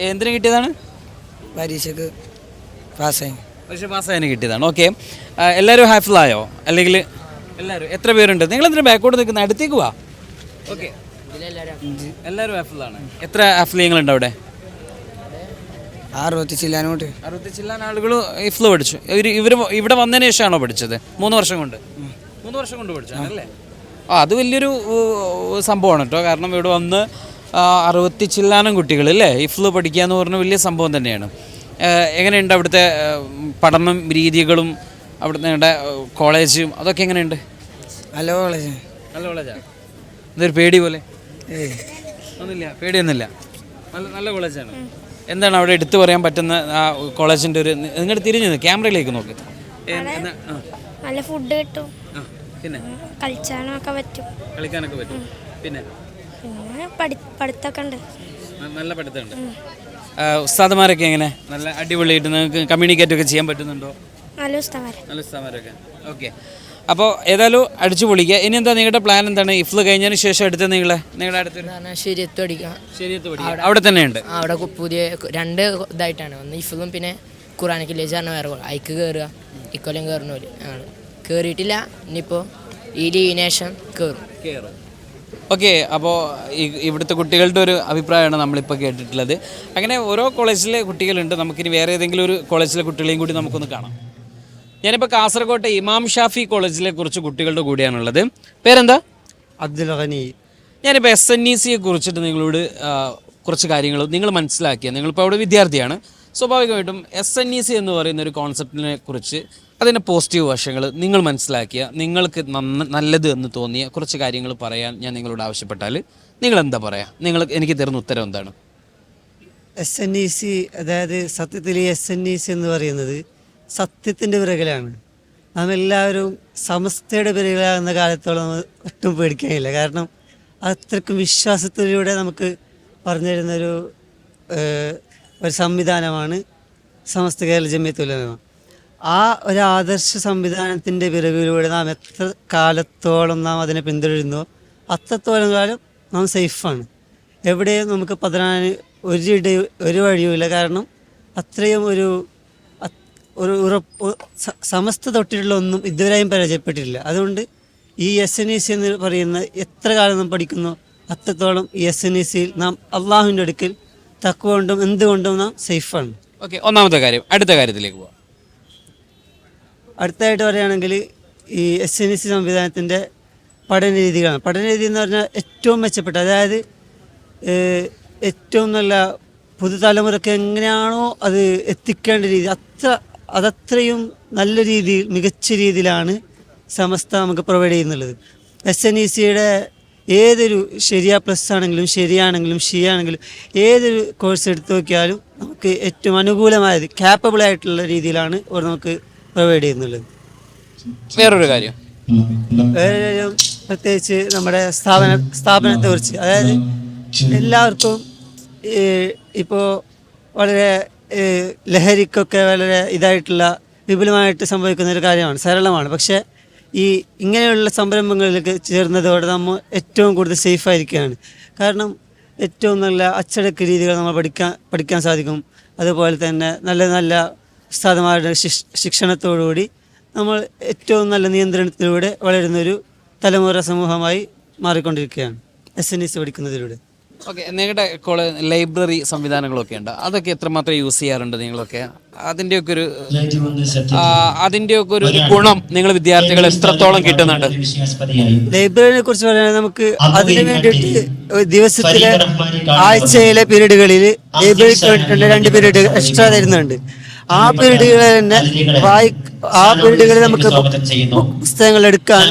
എന്തിനു കിട്ടിയതാണ്? പരീക്ഷയ്ക്ക് പാസ്സായതിന് കിട്ടിയതാണ്. ഓക്കെ. എല്ലാവരും ഹാഫിളായോ? അല്ലെങ്കിൽ എല്ലാവരും എത്ര പേരുണ്ട്? നിങ്ങൾ എന്തിനാ ബാക്കോട്ട് നിൽക്കുന്നത്? അടുത്തേക്ക് വാ. ഓക്കെ. എല്ലാവരും ഹാഫിളാണ്. എത്ര ഹാഫിളിയങ്ങളുണ്ട് അവിടെ? 60 ചില്ലാൻ ആളുകൾ ഇഫ്ല് പഠിച്ചു. ഇവർ ഇവിടെ വന്നതിന് ശേഷമാണോ പഠിച്ചത്? 3 വർഷം കൊണ്ട് പഠിച്ചതല്ലേ? അത് വലിയൊരു സംഭവമാണ് കേട്ടോ. കാരണം ഇവിടെ വന്ന് 60 ചില്ലാനം കുട്ടികൾ അല്ലേ ഇഫ്ല് പഠിക്കുക എന്ന് പറഞ്ഞ വലിയ സംഭവം തന്നെയാണ്. എങ്ങനെയുണ്ട് അവിടുത്തെ പഠനം രീതികളും അവിടുത്തെ കോളേജും അതൊക്കെ എങ്ങനെയുണ്ട്? നല്ല കോളേജാണ്. ഇതൊരു പേടി പോലെ? ഒന്നുമില്ല, പേടിയൊന്നുമില്ല. നല്ല കോളേജാണ്. എന്താണ് അവിടെ എടുത്തു പറയാൻ പറ്റുന്ന ആ കോളേജിൻ്റെ ഒരു നിങ്ങൾ തിരിഞ്ഞു ക്യാമറയിലേക്ക് നോക്ക്. നല്ല ഫുഡ് കിട്ടും, പിന്നെ കളിച്ചാനൊക്കെ പറ്റും, കളിക്കാനൊക്കെ പറ്റും, പിന്നെ പിന്നെ പഠിത്തമൊക്കെ ഉണ്ട്, നല്ല പഠിത്തമുണ്ട്. ഉസ്താദുമാരൊക്കെ എങ്ങനെ നല്ല അടിപൊളിയായിട്ട് നിങ്ങൾക്ക് കമ്മ്യൂണിക്കേറ്റ് ഒക്കെ ചെയ്യാൻ പറ്റുന്നുണ്ടോ? നല്ല ഉസ്താദന്മാര്. നല്ല ഉസ്താദുമാരൊക്കെ. ഓക്കെ, അപ്പോൾ ഏതായാലും അടിച്ചു പൊളിക്കുക. ഇനി എന്താ നിങ്ങളുടെ പ്ലാൻ എന്താണ്? ഇഫ്ല് കഴിഞ്ഞതിന് ശേഷം അടുത്ത് നിങ്ങളുടെ അടുത്ത് ശരിയത്ത് പഠിക്കാം. അവിടെ തന്നെയുണ്ട്. അവിടെ പുതിയ 2 ഇതായിട്ടാണ്, ഒന്ന് ഇഫ്ലും പിന്നെ ഖുറാൻ വില്ലേജ് പറഞ്ഞ വേറെ അയക്ക് കയറുക. ഇക്കൊല്ലം കയറുന്ന പോലെ ഞങ്ങൾ കയറിയിട്ടില്ല, ഇനിയിപ്പോൾ ഈ ലീവിന് ശേഷം കയറും. ഓക്കെ, അപ്പോൾ ഇവിടുത്തെ കുട്ടികളുടെ ഒരു അഭിപ്രായമാണ് നമ്മളിപ്പോൾ കേട്ടിട്ടുള്ളത്. അങ്ങനെ ഓരോ കോളേജിലെ കുട്ടികളുണ്ട്. നമുക്കിനി വേറെ ഏതെങ്കിലും ഒരു കോളേജിലെ കുട്ടികളെയും കൂടി നമുക്കൊന്ന് കാണാം. ഞാനിപ്പോൾ കാസർഗോട്ടെ ഇമാം ഷാഫി കോളേജിലെ കുറച്ച് കുട്ടികളുടെ കൂടിയാണുള്ളത്. പേരെന്താ? അബ്ദുൽ ഖനി. ഞാനിപ്പോൾ SNECയെ കുറിച്ചിട്ട് നിങ്ങളോട് കുറച്ച് കാര്യങ്ങൾ നിങ്ങൾ മനസ്സിലാക്കിയ, നിങ്ങളിപ്പോൾ അവിടെ വിദ്യാർത്ഥിയാണ്, സ്വാഭാവികമായിട്ടും SNEC എന്ന് പറയുന്ന ഒരു കോൺസെപ്റ്റിനെ കുറിച്ച് അതിൻ്റെ പോസിറ്റീവ് വശങ്ങൾ നിങ്ങൾ മനസ്സിലാക്കിയ, നിങ്ങൾക്ക് നല്ലത് എന്ന് തോന്നിയ കുറച്ച് കാര്യങ്ങൾ പറയാൻ ഞാൻ നിങ്ങളോട് ആവശ്യപ്പെട്ടാൽ നിങ്ങൾ എന്താ പറയുക? എനിക്ക് തരുന്ന ഉത്തരം എന്താണ്? SNEC അതായത് സത്യത്തിൽ ഈ SNEC എന്ന് പറയുന്നത് സത്യത്തിൻ്റെ പിറകിലാണ്. നാം എല്ലാവരും സമസ്തയുടെ പിറകിലാകുന്ന കാലത്തോളം നമ്മൾ ഒട്ടും പേടിക്കാനില്ല. കാരണം അത്രയ്ക്കും വിശ്വാസത്തിലൂടെ നമുക്ക് പറഞ്ഞു തരുന്നൊരു സംവിധാനമാണ് സമസ്ത കേരള ജമിയത്തുൽ ഉലമ. ആ ഒരു ആദർശ സംവിധാനത്തിൻ്റെ പിറകിലൂടെ നാം എത്ര കാലത്തോളം നാം അതിനെ പിന്തുടരുന്നോ അത്രത്തോളം കാലം നാം സേഫാണ്. എവിടെയും നമുക്ക് പതറാൻ ഒരു വഴിയുമില്ല. കാരണം അത്രയും ഒരു ഉറപ്പ് സമസ്ത തൊട്ടിട്ടുള്ള ഒന്നും ഇതുവരെയും പരാജയപ്പെട്ടിട്ടില്ല. അതുകൊണ്ട് ഈ SNEC എന്ന് പറയുന്ന എത്ര കാലം നാം പഠിക്കുന്നോ അത്രത്തോളം ഈ SNECയിൽ നാം അള്ളാഹുവിൻ്റെ അടുക്കൽ തഖ്വ കൊണ്ടും എന്തുകൊണ്ടും നാം സേഫാണ്. ഓക്കെ, ഒന്നാമത്തെ കാര്യം. അടുത്ത കാര്യത്തിലേക്ക് പോവാം. അടുത്തായിട്ട് പറയുകയാണെങ്കിൽ ഈ SNEC സംവിധാനത്തിൻ്റെ പഠനരീതികളാണ്. പഠനരീതി എന്ന് പറഞ്ഞാൽ ഏറ്റവും മെച്ചപ്പെട്ട, അതായത് ഏറ്റവും നല്ല പുതുതലമുറയ്ക്ക് എങ്ങനെയാണോ അത് എത്തിക്കേണ്ട രീതി അതത്രയും നല്ല രീതിയിൽ മികച്ച രീതിയിലാണ് സമസ്ത നമുക്ക് പ്രൊവൈഡ് ചെയ്യുന്നുള്ളത്. SNECയുടെ ഏതൊരു ശരിയ പ്ലസ് ആണെങ്കിലും ശരിയാണെങ്കിലും ഷിയാണെങ്കിലും ഏതൊരു കോഴ്സ് എടുത്തു നോക്കിയാലും നമുക്ക് ഏറ്റവും അനുകൂലമായത് ക്യാപ്പബിൾ ആയിട്ടുള്ള രീതിയിലാണ് ഇവിടെ നമുക്ക് പ്രൊവൈഡ് ചെയ്യുന്നുള്ളത്. വേറൊരു കാര്യം പ്രത്യേകിച്ച് നമ്മുടെ സ്ഥാപനത്തെക്കുറിച്ച്, അതായത് എല്ലാവർക്കും ഇപ്പോൾ വളരെ ലഹരിക്കൊക്കെ വളരെ ഇതായിട്ടുള്ള വിപുലമായിട്ട് സംഭവിക്കുന്ന ഒരു കാര്യമാണ്, സരളമാണ്. പക്ഷേ ഈ ഇങ്ങനെയുള്ള സംരംഭങ്ങളിലേക്ക് ചേർന്നതോടെ നമ്മൾ ഏറ്റവും കൂടുതൽ സേഫായിരിക്കുകയാണ്. കാരണം ഏറ്റവും നല്ല അച്ചടക്ക രീതികൾ നമ്മൾ പഠിക്കാൻ സാധിക്കും. അതുപോലെ തന്നെ നല്ല നല്ല ഉസ്താദുമാരുടെ ശിക്ഷണത്തോടുകൂടി നമ്മൾ ഏറ്റവും നല്ല നിയന്ത്രണത്തിലൂടെ വളരുന്നൊരു തലമുറ സമൂഹമായി മാറിക്കൊണ്ടിരിക്കുകയാണ് SNEC പഠിക്കുന്നതിലൂടെ. ഓക്കെ, നിങ്ങളുടെ ലൈബ്രറി സംവിധാനങ്ങളൊക്കെ ഉണ്ട്, അതൊക്കെ എത്രമാത്രം യൂസ് ചെയ്യാറുണ്ട് നിങ്ങളൊക്കെ? അതിൻ്റെയൊക്കെ ഒരു ഗുണം നിങ്ങൾ വിദ്യാർത്ഥികൾ എത്രത്തോളം കിട്ടുന്നുണ്ട്? ലൈബ്രറിനെ കുറിച്ച് പറയുന്നത് നമുക്ക് അതിന് വേണ്ടിയിട്ട് ദിവസത്തിലെ ആഴ്ചയിലെ പീരീഡുകളിൽ ലൈബ്രറിക്ക് വേണ്ടിയിട്ടുള്ള 2 പീരീഡ് എക്സ്ട്രാ തരുന്നുണ്ട്. ആ പീരീഡുകളിൽ തന്നെ ആ പീരീഡുകളിൽ നമുക്ക് പുസ്തകങ്ങൾ എടുക്കാൻ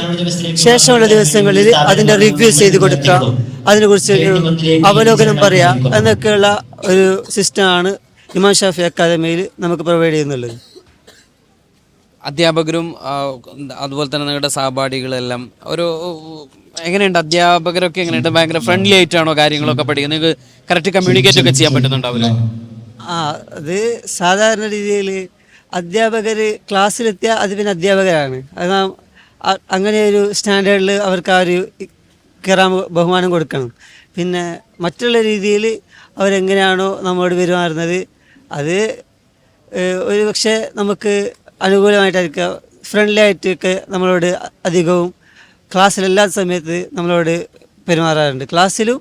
ശേഷമുള്ള ദിവസങ്ങളിൽ അതിൻ്റെ റിവ്യൂ ചെയ്ത് കൊടുക്കാം, അതിനെക്കുറിച്ച് അവലോകനം പറയാം എന്നൊക്കെയുള്ള ഒരു സിസ്റ്റമാണ് ഇമാം ഷാഫി അക്കാദമിയിൽ നമുക്ക് പ്രൊവൈഡ് ചെയ്യുന്നുള്ളത്. അധ്യാപകരും അതുപോലെ തന്നെ നിങ്ങളുടെ സഹപാഠികളെല്ലാം ഒരു എങ്ങനെയുണ്ട്? അധ്യാപകരൊക്കെ എങ്ങനെയുണ്ട്? ഭയങ്കര ഫ്രണ്ട്ലി ആയിട്ടാണോ കാര്യങ്ങളൊക്കെ പഠിക്കുന്നത്? നിങ്ങൾക്ക് കറക്റ്റ് കമ്മ്യൂണിക്കേറ്റ് ഒക്കെ ചെയ്യാൻ പറ്റുന്നുണ്ടാവില്ല? അത് സാധാരണ രീതിയിൽ അധ്യാപകർ ക്ലാസ്സിലെത്തിയാൽ അത് പിന്നെ അധ്യാപകരാണ്. അത് അങ്ങനെ ഒരു സ്റ്റാൻഡേർഡിൽ അവർക്ക് ആ ഒരു കയറാൻ ബഹുമാനം കൊടുക്കണം. പിന്നെ മറ്റുള്ള രീതിയിൽ അവരെങ്ങനെയാണോ നമ്മളോട് പെരുമാറുന്നത് അത് ഒരു പക്ഷേ നമുക്ക് അനുകൂലമായിട്ടായിരിക്കാം. ഫ്രണ്ട്ലി ആയിട്ടൊക്കെ നമ്മളോട് അധികവും ക്ലാസ്സിലെല്ലാത്ത സമയത്ത് നമ്മളോട് പെരുമാറാറുണ്ട്. ക്ലാസ്സിലും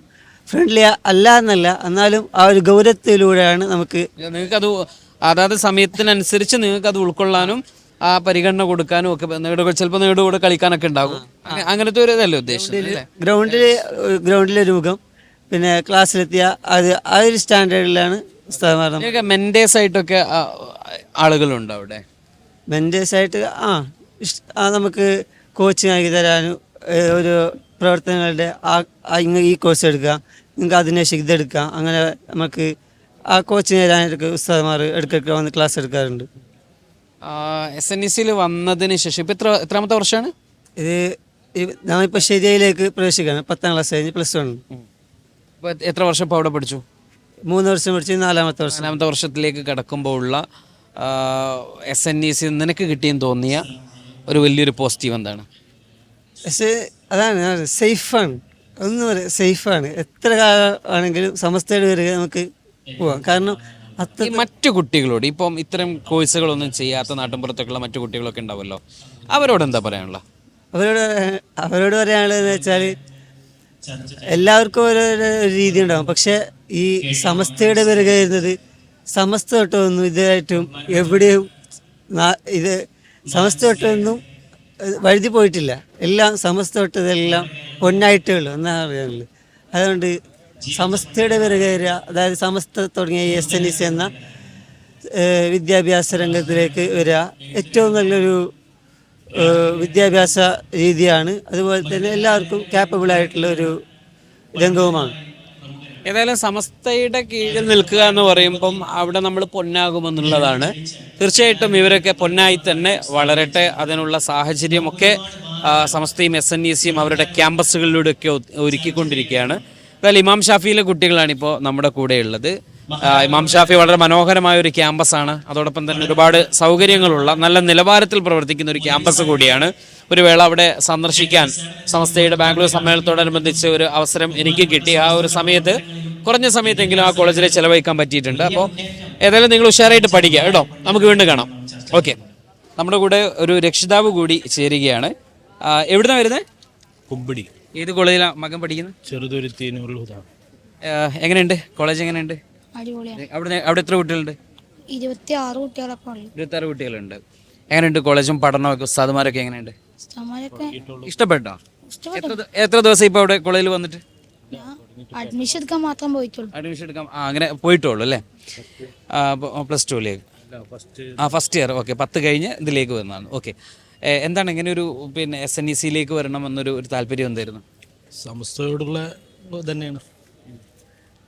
ഫ്രണ്ട്ലി അല്ല എന്നല്ല, എന്നാലും ആ ഒരു ഗൗരവത്തിലൂടെയാണ് നിങ്ങൾക്കത് അതായത് സമയത്തിനനുസരിച്ച് നിങ്ങൾക്കത് ഉൾക്കൊള്ളാനും ആ പരിഗണന കൊടുക്കാനും ഒക്കെ ചിലപ്പോൾ നിങ്ങളുടെ കൂടെ കളിക്കാനൊക്കെ ഉണ്ടാകും. അങ്ങനത്തെ ഒരു ഇതല്ലേ ഉദ്ദേശിച്ചത്? ഗ്രൗണ്ടിലൊരു മുഖം, പിന്നെ ക്ലാസ്സിലെത്തിയ അത് ആ ഒരു സ്റ്റാൻഡേർഡിലാണ് മെന്റേഴ്സ് ആയിട്ടൊക്കെ ആളുകളുണ്ട് അവിടെ? മെന്റേഴ്സ് ആയിട്ട് നമുക്ക് കോച്ചിങ് ആക്കി തരാനും ഒരു പ്രവർത്തനങ്ങളുടെ ഈ കോഴ്സ് എടുക്കുക, നിങ്ങൾക്ക് അതിനെ ഇതെടുക്കാം, അങ്ങനെ നമുക്ക് ആ കോച്ചിങ് തരാനൊക്കെ ഉസ്താദ്മാർ ഇടയ്ക്കൊക്കെ വന്ന് ക്ലാസ് എടുക്കാറുണ്ട്. SNEC വന്നതിന് ശേഷം ഇപ്പം എത്രാമത്തെ വർഷമാണ് ഇത് നമ്മളിപ്പോൾ ശരിയയിലേക്ക് പ്രവേശിക്കുകയാണ്. 10ാം ക്ലാസ് കഴിഞ്ഞ് +1. ഇപ്പോൾ എത്ര വർഷം ഇപ്പോൾ അവിടെ പഠിച്ചു? 3 വർഷം പഠിച്ച് 4ാമത്തെ വർഷം. 4ാമത്തെ വർഷത്തിലേക്ക് കടക്കുമ്പോൾ ഉള്ള SNEC നിനക്ക് കിട്ടിയെന്ന് തോന്നിയ ഒരു വലിയൊരു പോസിറ്റീവ് എന്താണ്? പക്ഷേ അതാണ് സേഫാണ്, ഒന്നും പറയാം, സേഫാണ്. എത്ര കാലം ആണെങ്കിലും സമസ്തയുടെ വരിക നമുക്ക് പോവാം. കാരണം ഈ മറ്റു കുട്ടികളോട് ഇപ്പം ഇത്തരം കോഴ്സുകളൊന്നും ചെയ്യാത്ത നാട്ടിൻപുറത്തൊക്കെയുള്ള മറ്റു കുട്ടികളൊക്കെ ഉണ്ടാവുമല്ലോ, അവരോട് എന്താ പറയാനുള്ള? അവരോട് പറയാനുള്ളതെന്ന് വെച്ചാൽ എല്ലാവർക്കും ഓരോരോ രീതി ഉണ്ടാകും. പക്ഷെ ഈ സമസ്തയുടെ പിറകെ വരുന്നത് സമസ്ത തൊട്ടൊന്നും ഇതായിട്ടും എവിടെയും ഇത് സമസ്ത തൊട്ടൊന്നും വഴുതി പോയിട്ടില്ല. എല്ലാം സമസ്ത തൊട്ടതെല്ലാം പൊന്നായിട്ടേ ഉള്ളൂ എന്നാണ് പറയാനുള്ളത്. അതുകൊണ്ട് സമസ്തയുടെ പിറകെ വരിക, അതായത് സമസ്ത തുടങ്ങിയ ഈ SNEC എന്ന വിദ്യാഭ്യാസ രംഗത്തിലേക്ക് വരിക ഏറ്റവും നല്ലൊരു വിദ്യാഭ്യാസ രീതിയാണ്. അതുപോലെ തന്നെ എല്ലാവർക്കും ക്യാപ്പബിൾ ആയിട്ടുള്ള ഒരു രംഗവുമാണ്. ഏതായാലും സമസ്തയുടെ കീഴിൽ നിൽക്കുക എന്ന് പറയുമ്പം അവിടെ നമ്മൾ പൊന്നാകുമെന്നുള്ളതാണ്. തീർച്ചയായിട്ടും ഇവരൊക്കെ പൊന്നായി തന്നെ വളരട്ടെ. അതിനുള്ള സാഹചര്യമൊക്കെ സമസ്തയും SNECയും അവരുടെ ക്യാമ്പസുകളിലൂടെയൊക്കെ ഒരുക്കിക്കൊണ്ടിരിക്കുകയാണ്. എന്തായാലും ഇമാം ഷാഫിയിലെ കുട്ടികളാണ് ഇപ്പോൾ നമ്മുടെ കൂടെ ഉള്ളത്. ഇമാം ഷാഫി വളരെ മനോഹരമായ ഒരു ക്യാമ്പസാണ്. അതോടൊപ്പം തന്നെ ഒരുപാട് സൗകര്യങ്ങളുള്ള നല്ല നിലവാരത്തിൽ പ്രവർത്തിക്കുന്ന ഒരു ക്യാമ്പസ് കൂടിയാണ്. ഒരു വേള അവിടെ സന്ദർശിക്കാൻ സമസ്തയുടെ ബാംഗ്ലൂർ സമ്മേളനത്തോടനുബന്ധിച്ച് ഒരു അവസരം എനിക്ക് കിട്ടി. ആ ഒരു സമയത്ത് കുറഞ്ഞ സമയത്തെങ്കിലും ആ കോളേജിൽ ചെലവഴിക്കാൻ പറ്റിയിട്ടുണ്ട്. അപ്പോൾ ഏതായാലും നിങ്ങൾ ഉഷാറായിട്ട് പഠിക്കുക കേട്ടോ. നമുക്ക് വീണ്ടും കാണാം. ഓക്കെ, നമ്മുടെ കൂടെ ഒരു രക്ഷിതാവ് കൂടി ചേരുകയാണ്. എവിടുന്നാണ് വരുന്നത്? കുമ്പടി. ഏത് കോളേജിലാണ് മകൻ പഠിക്കുന്നത്? ചെറുതുരുത്തി. എങ്ങനെയുണ്ട് കോളേജ്? എങ്ങനെയുണ്ട്? അടിപൊളിയാണ്. അവിടെ എത്ര കുട്ടികളുണ്ട്? 26 കുട്ടികളൊക്കെ ഉള്ളു. 26 കുട്ടികളുണ്ട്. എങ്ങനെയുണ്ട് കോളേജും പഠനമൊക്കെ? ഉസ്താദുമാരൊക്കെ എങ്ങനെയുണ്ട്? ഇഷ്ടപ്പെട്ടോ? എത്ര ദിവസം ഇപ്പോൾ അവിടെ കോളേജിൽ വന്നിട്ട്? അഡ്മിഷൻ എടുക്കാൻ മാത്രം പോയിട്ടുള്ളൂ. അഡ്മിഷൻ എടുക്കാൻ അങ്ങനെ പോയിട്ടുള്ളൂ അല്ലേ? +2ലേക്ക് ഫസ്റ്റ് ഇയർ. ഓക്കെ, 10 കഴിഞ്ഞ് ഇതിലേക്ക് വന്നതാണ്. ഓക്കെ, എന്താണ് ഇങ്ങനെ ഒരു SNECയിലേക്ക് വരണം എന്നൊരു താല്പര്യം എന്തായിരുന്നു? സമസ്തയോടുള്ള തന്നെയാണ്.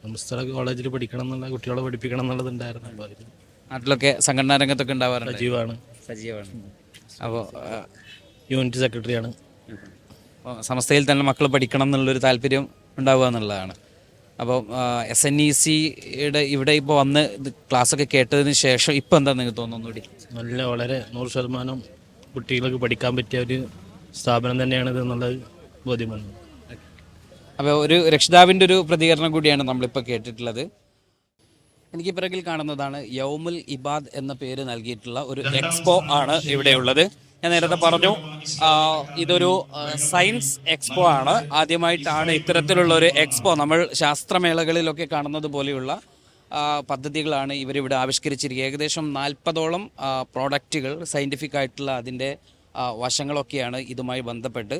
സമസ്ത കോളേജിൽ പഠിക്കണം എന്നുള്ള, കുട്ടികളെ പഠിപ്പിക്കണം എന്നുള്ളതുണ്ടായിരുന്നു. നാട്ടിലൊക്കെ സംഘടനാ രംഗത്തൊക്കെ ഉണ്ടാവാറുണ്ട്. സജീവമാണ്. അപ്പോൾ യൂണിറ്റ് സെക്രട്ടറിയാണ്. സമസ്തയിൽ തന്നെ മക്കൾ പഠിക്കണം എന്നുള്ളൊരു താല്പര്യം ഉണ്ടാവുക എന്നുള്ളതാണ്. അപ്പോൾ SNECയുടെ ഇവിടെ ഇപ്പോൾ വന്ന് ക്ലാസ്സൊക്കെ കേട്ടതിന് ശേഷം ഇപ്പോൾ എന്താ നിങ്ങൾക്ക് തോന്നുന്നൂടി? വളരെ 100% കുട്ടികൾക്ക് പഠിക്കാൻ പറ്റിയ ഒരു സ്ഥാപനം തന്നെയാണിത് എന്നുള്ളത് ബോധ്യം വന്നു. അപ്പോൾ ഒരു രക്ഷിതാവിൻ്റെ ഒരു പ്രതികരണം കൂടിയാണ് നമ്മളിപ്പോൾ കേട്ടിട്ടുള്ളത്. എനിക്ക് പിറകിൽ കാണുന്നതാണ് യൗമുൽ ഇബാദ് എന്ന പേര് നൽകിയിട്ടുള്ള ഒരു എക്സ്പോ ആണ് ഇവിടെയുള്ളത്. ഞാൻ നേരത്തെ പറഞ്ഞു, ഇതൊരു സയൻസ് എക്സ്പോ ആണ്. ആദ്യമായിട്ടാണ് ഇത്തരത്തിലുള്ള ഒരു എക്സ്പോ. നമ്മൾ ശാസ്ത്രമേളകളിലൊക്കെ കാണുന്നത് പോലെയുള്ള പദ്ധതികളാണ് ഇവരിവിടെ ആവിഷ്കരിച്ചിരിക്കുക. ഏകദേശം 40ഓളം പ്രോഡക്റ്റുകൾ, സയൻറ്റിഫിക് ആയിട്ടുള്ള അതിൻ്റെ വശങ്ങളൊക്കെയാണ് ഇതുമായി ബന്ധപ്പെട്ട്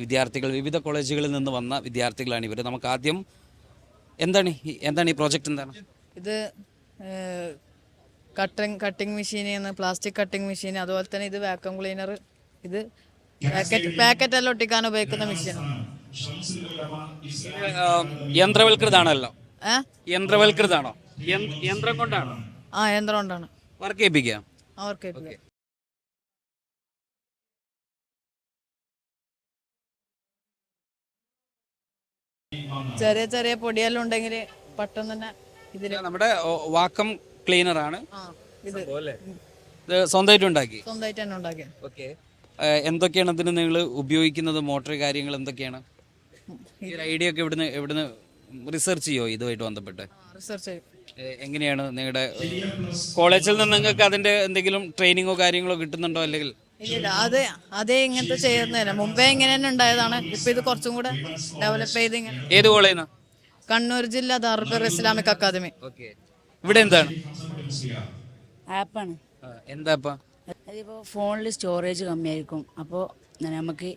വിദ്യാർത്ഥികൾ, വിവിധ കോളേജുകളിൽ നിന്ന് വന്ന വിദ്യാർത്ഥികളാണ് ഇവർ. നമുക്ക് ആദ്യം എന്താണ് ഈ പ്രോജക്റ്റ്? എന്താണ് ഇത്? Cutting machine, plastic cutting machine. അതുപോലെ തന്നെ ഇത് വാക്യൂം ക്ലീനർ. ഇത് പാക്കറ്റ് എല്ലാം ഒട്ടിക്കാൻ ഉപയോഗിക്കുന്ന മെഷീൻ. യന്ത്രവൽകൃതാണല്ലോ. യന്ത്രവൽകൃതാണോ? യന്ത്രം കൊണ്ടാണോ? യന്ത്രം കൊണ്ടാണ് വർക്ക് ചെയ്യിപ്പിക്കുക. ചെറിയ ചെറിയ പൊടിയെല്ലാം ഉണ്ടെങ്കിൽ പെട്ടെന്ന് തന്നെ ഇതിൽ നമ്മുടെ വാക്വം ക്ലീനർ ആണ് ഇത്. സ്വന്തമായിട്ട് ഉണ്ടാക്കി. ഓക്കെ, എന്തൊക്കെയാണ് അതിന് നിങ്ങൾ ഉപയോഗിക്കുന്നത്? മോട്ടോർ കാര്യങ്ങൾ എന്തൊക്കെയാണ്? ഈ ഐഡിയ ഒക്കെ എവിടുന്ന് റിസർച്ച് ചെയ്യോ ഇതുമായിട്ട് ബന്ധപ്പെട്ട്? എങ്ങനെയാണ് നിങ്ങളുടെ കോളേജിൽ നിന്ന് നിങ്ങൾക്ക് അതിന്റെ എന്തെങ്കിലും ട്രെയിനിങ്ങോ കാര്യങ്ങളോ കിട്ടുന്നുണ്ടോ? അല്ലെങ്കിൽ അതേ ഇങ്ങനത്തെ ചെയ്യുന്നില്ല, മുമ്പേ ഇങ്ങനെ തന്നെ ഉണ്ടായതാണ്. ഇപ്പൊ ഇത് കുറച്ചും കൂടെ ഡെവലപ്പ് ചെയ്ത്. ഏത് കോളേജ്? കണ്ണൂർ ജില്ല ദാറുൽ ഇസ്ലാമിക് അക്കാദമി. ഇവിടെ എന്താണ്? ആപ്പാണ്. എന്താ? അതിപ്പോൾ ഫോണിൽ സ്റ്റോറേജ് കമ്മിയായിരിക്കും. അപ്പോൾ നമുക്ക്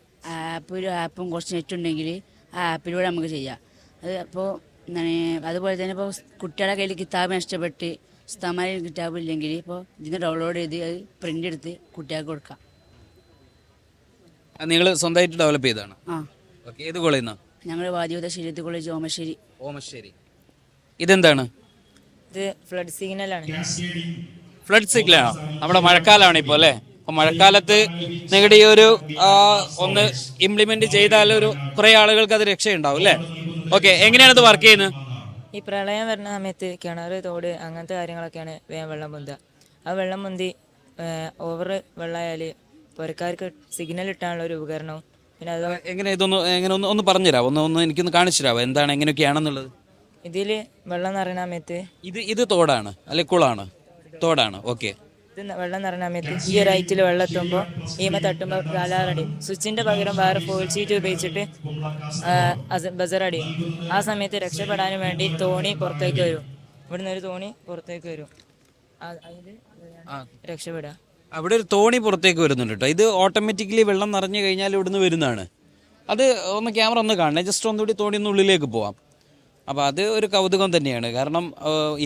ആപ്പും കുറച്ച് നെറ്റ് ഉണ്ടെങ്കിൽ ആ ആപ്പിലൂടെ നമുക്ക് ചെയ്യാം. അത് അപ്പോൾ അതുപോലെ തന്നെ ഇപ്പോൾ കുട്ടികളുടെ കയ്യിൽ കിതാബ് നഷ്ടപ്പെട്ട് ഉസ്താദ്മാരിൽ കിതാബ് ഇല്ലെങ്കിൽ ഇപ്പോൾ ഇതിന് ഡൗൺലോഡ് ചെയ്ത് അത് പ്രിൻ്റ് എടുത്ത് കുട്ടികൾക്ക് കൊടുക്കാം. നിങ്ങൾ സ്വന്തമായിട്ട് ഡെവലപ്പ് ചെയ്തതാണ്? ഏത് കോളേജിൽ നിന്നാണ്? ഞങ്ങൾ വാദിയോദ ശരീരത്ത് കോളേജ് ഓമശ്ശേരി. ഇതെന്താണ്? ഇത് ഫ്ലഡ് സിഗ്നലാണ്. ഫ്ലഡ് സിഗ്നലാണോ? നമ്മുടെ മഴക്കാലമാണ് ഇപ്പോൾ അല്ലേ? അപ്പോൾ മഴക്കാലത്ത് നിങ്ങളുടെ ഈ ഒരു ഒന്ന് ഇംപ്ലിമെന്റ് ചെയ്താൽ ഒരു കുറേ ആളുകൾക്ക് അത് രക്ഷയുണ്ടാവും അല്ലേ? ഓക്കെ, എങ്ങനെയാണ് ഇത് വർക്ക് ചെയ്യുന്നത്? ഈ പ്രളയം വരുന്ന സമയത്ത് കിണർ, തോട് അങ്ങനത്തെ കാര്യങ്ങളൊക്കെയാണ് വേഗം വെള്ളം പൊന്തുക. ആ വെള്ളം പൊന്തി ഓവർ വെള്ളമായാൽ പുരക്കാർക്ക് സിഗ്നൽ ഇട്ടാനുള്ള ഒരു ഉപകരണവും പിന്നെ അത് എങ്ങനെ ഇതൊന്ന് എങ്ങനെ ഒന്ന് പറഞ്ഞുതരാമോ? ഒന്ന് എനിക്കൊന്ന് കാണിച്ചു തരാമോ എന്താണ് എങ്ങനെയൊക്കെയാണെന്നുള്ളത്? ഇതിൽ വെള്ളം നിറയുന്ന സമയത്ത് ഇത് തോടാണ് അല്ലെ കുളമാണ്? തോടാണ്. ഓക്കെ. ഇത് വെള്ളം നിറയുന്ന സമയത്ത് ഈ ഒരു ഹൈറ്റിൽ വെള്ളം എത്തുമ്പോൾ ഈമ തട്ടുമ്പോൾ അലാറടിയും. സ്വിച്ചിന്റെ പകരം വേറെ ഫോൾ ഷീറ്റ് ഉപയോഗിച്ചിട്ട് ബസറടിയും. ആ സമയത്ത് രക്ഷപ്പെടാനും വേണ്ടി തോണി പുറത്തേക്ക് വരും. ഇവിടുന്ന് ഒരു തോണി പുറത്തേക്ക് വരും. അതിൽ രക്ഷപ്പെടുക. അവിടെ ഒരു തോണി പുറത്തേക്ക് വരുന്നുണ്ട് കേട്ടോ. ഇത് ഓട്ടോമാറ്റിക്കലി വെള്ളം നിറഞ്ഞു കഴിഞ്ഞാൽ ഇവിടുന്ന് വരുന്നതാണ്. അത് ഒന്ന് ക്യാമറ ഒന്ന് കാണണേ, ജസ്റ്റ് ഒന്നുകൂടി തോണി ഒന്ന് ഉള്ളിലേക്ക് പോവാം. അപ്പോൾ അത് ഒരു കൗതുകം തന്നെയാണ്. കാരണം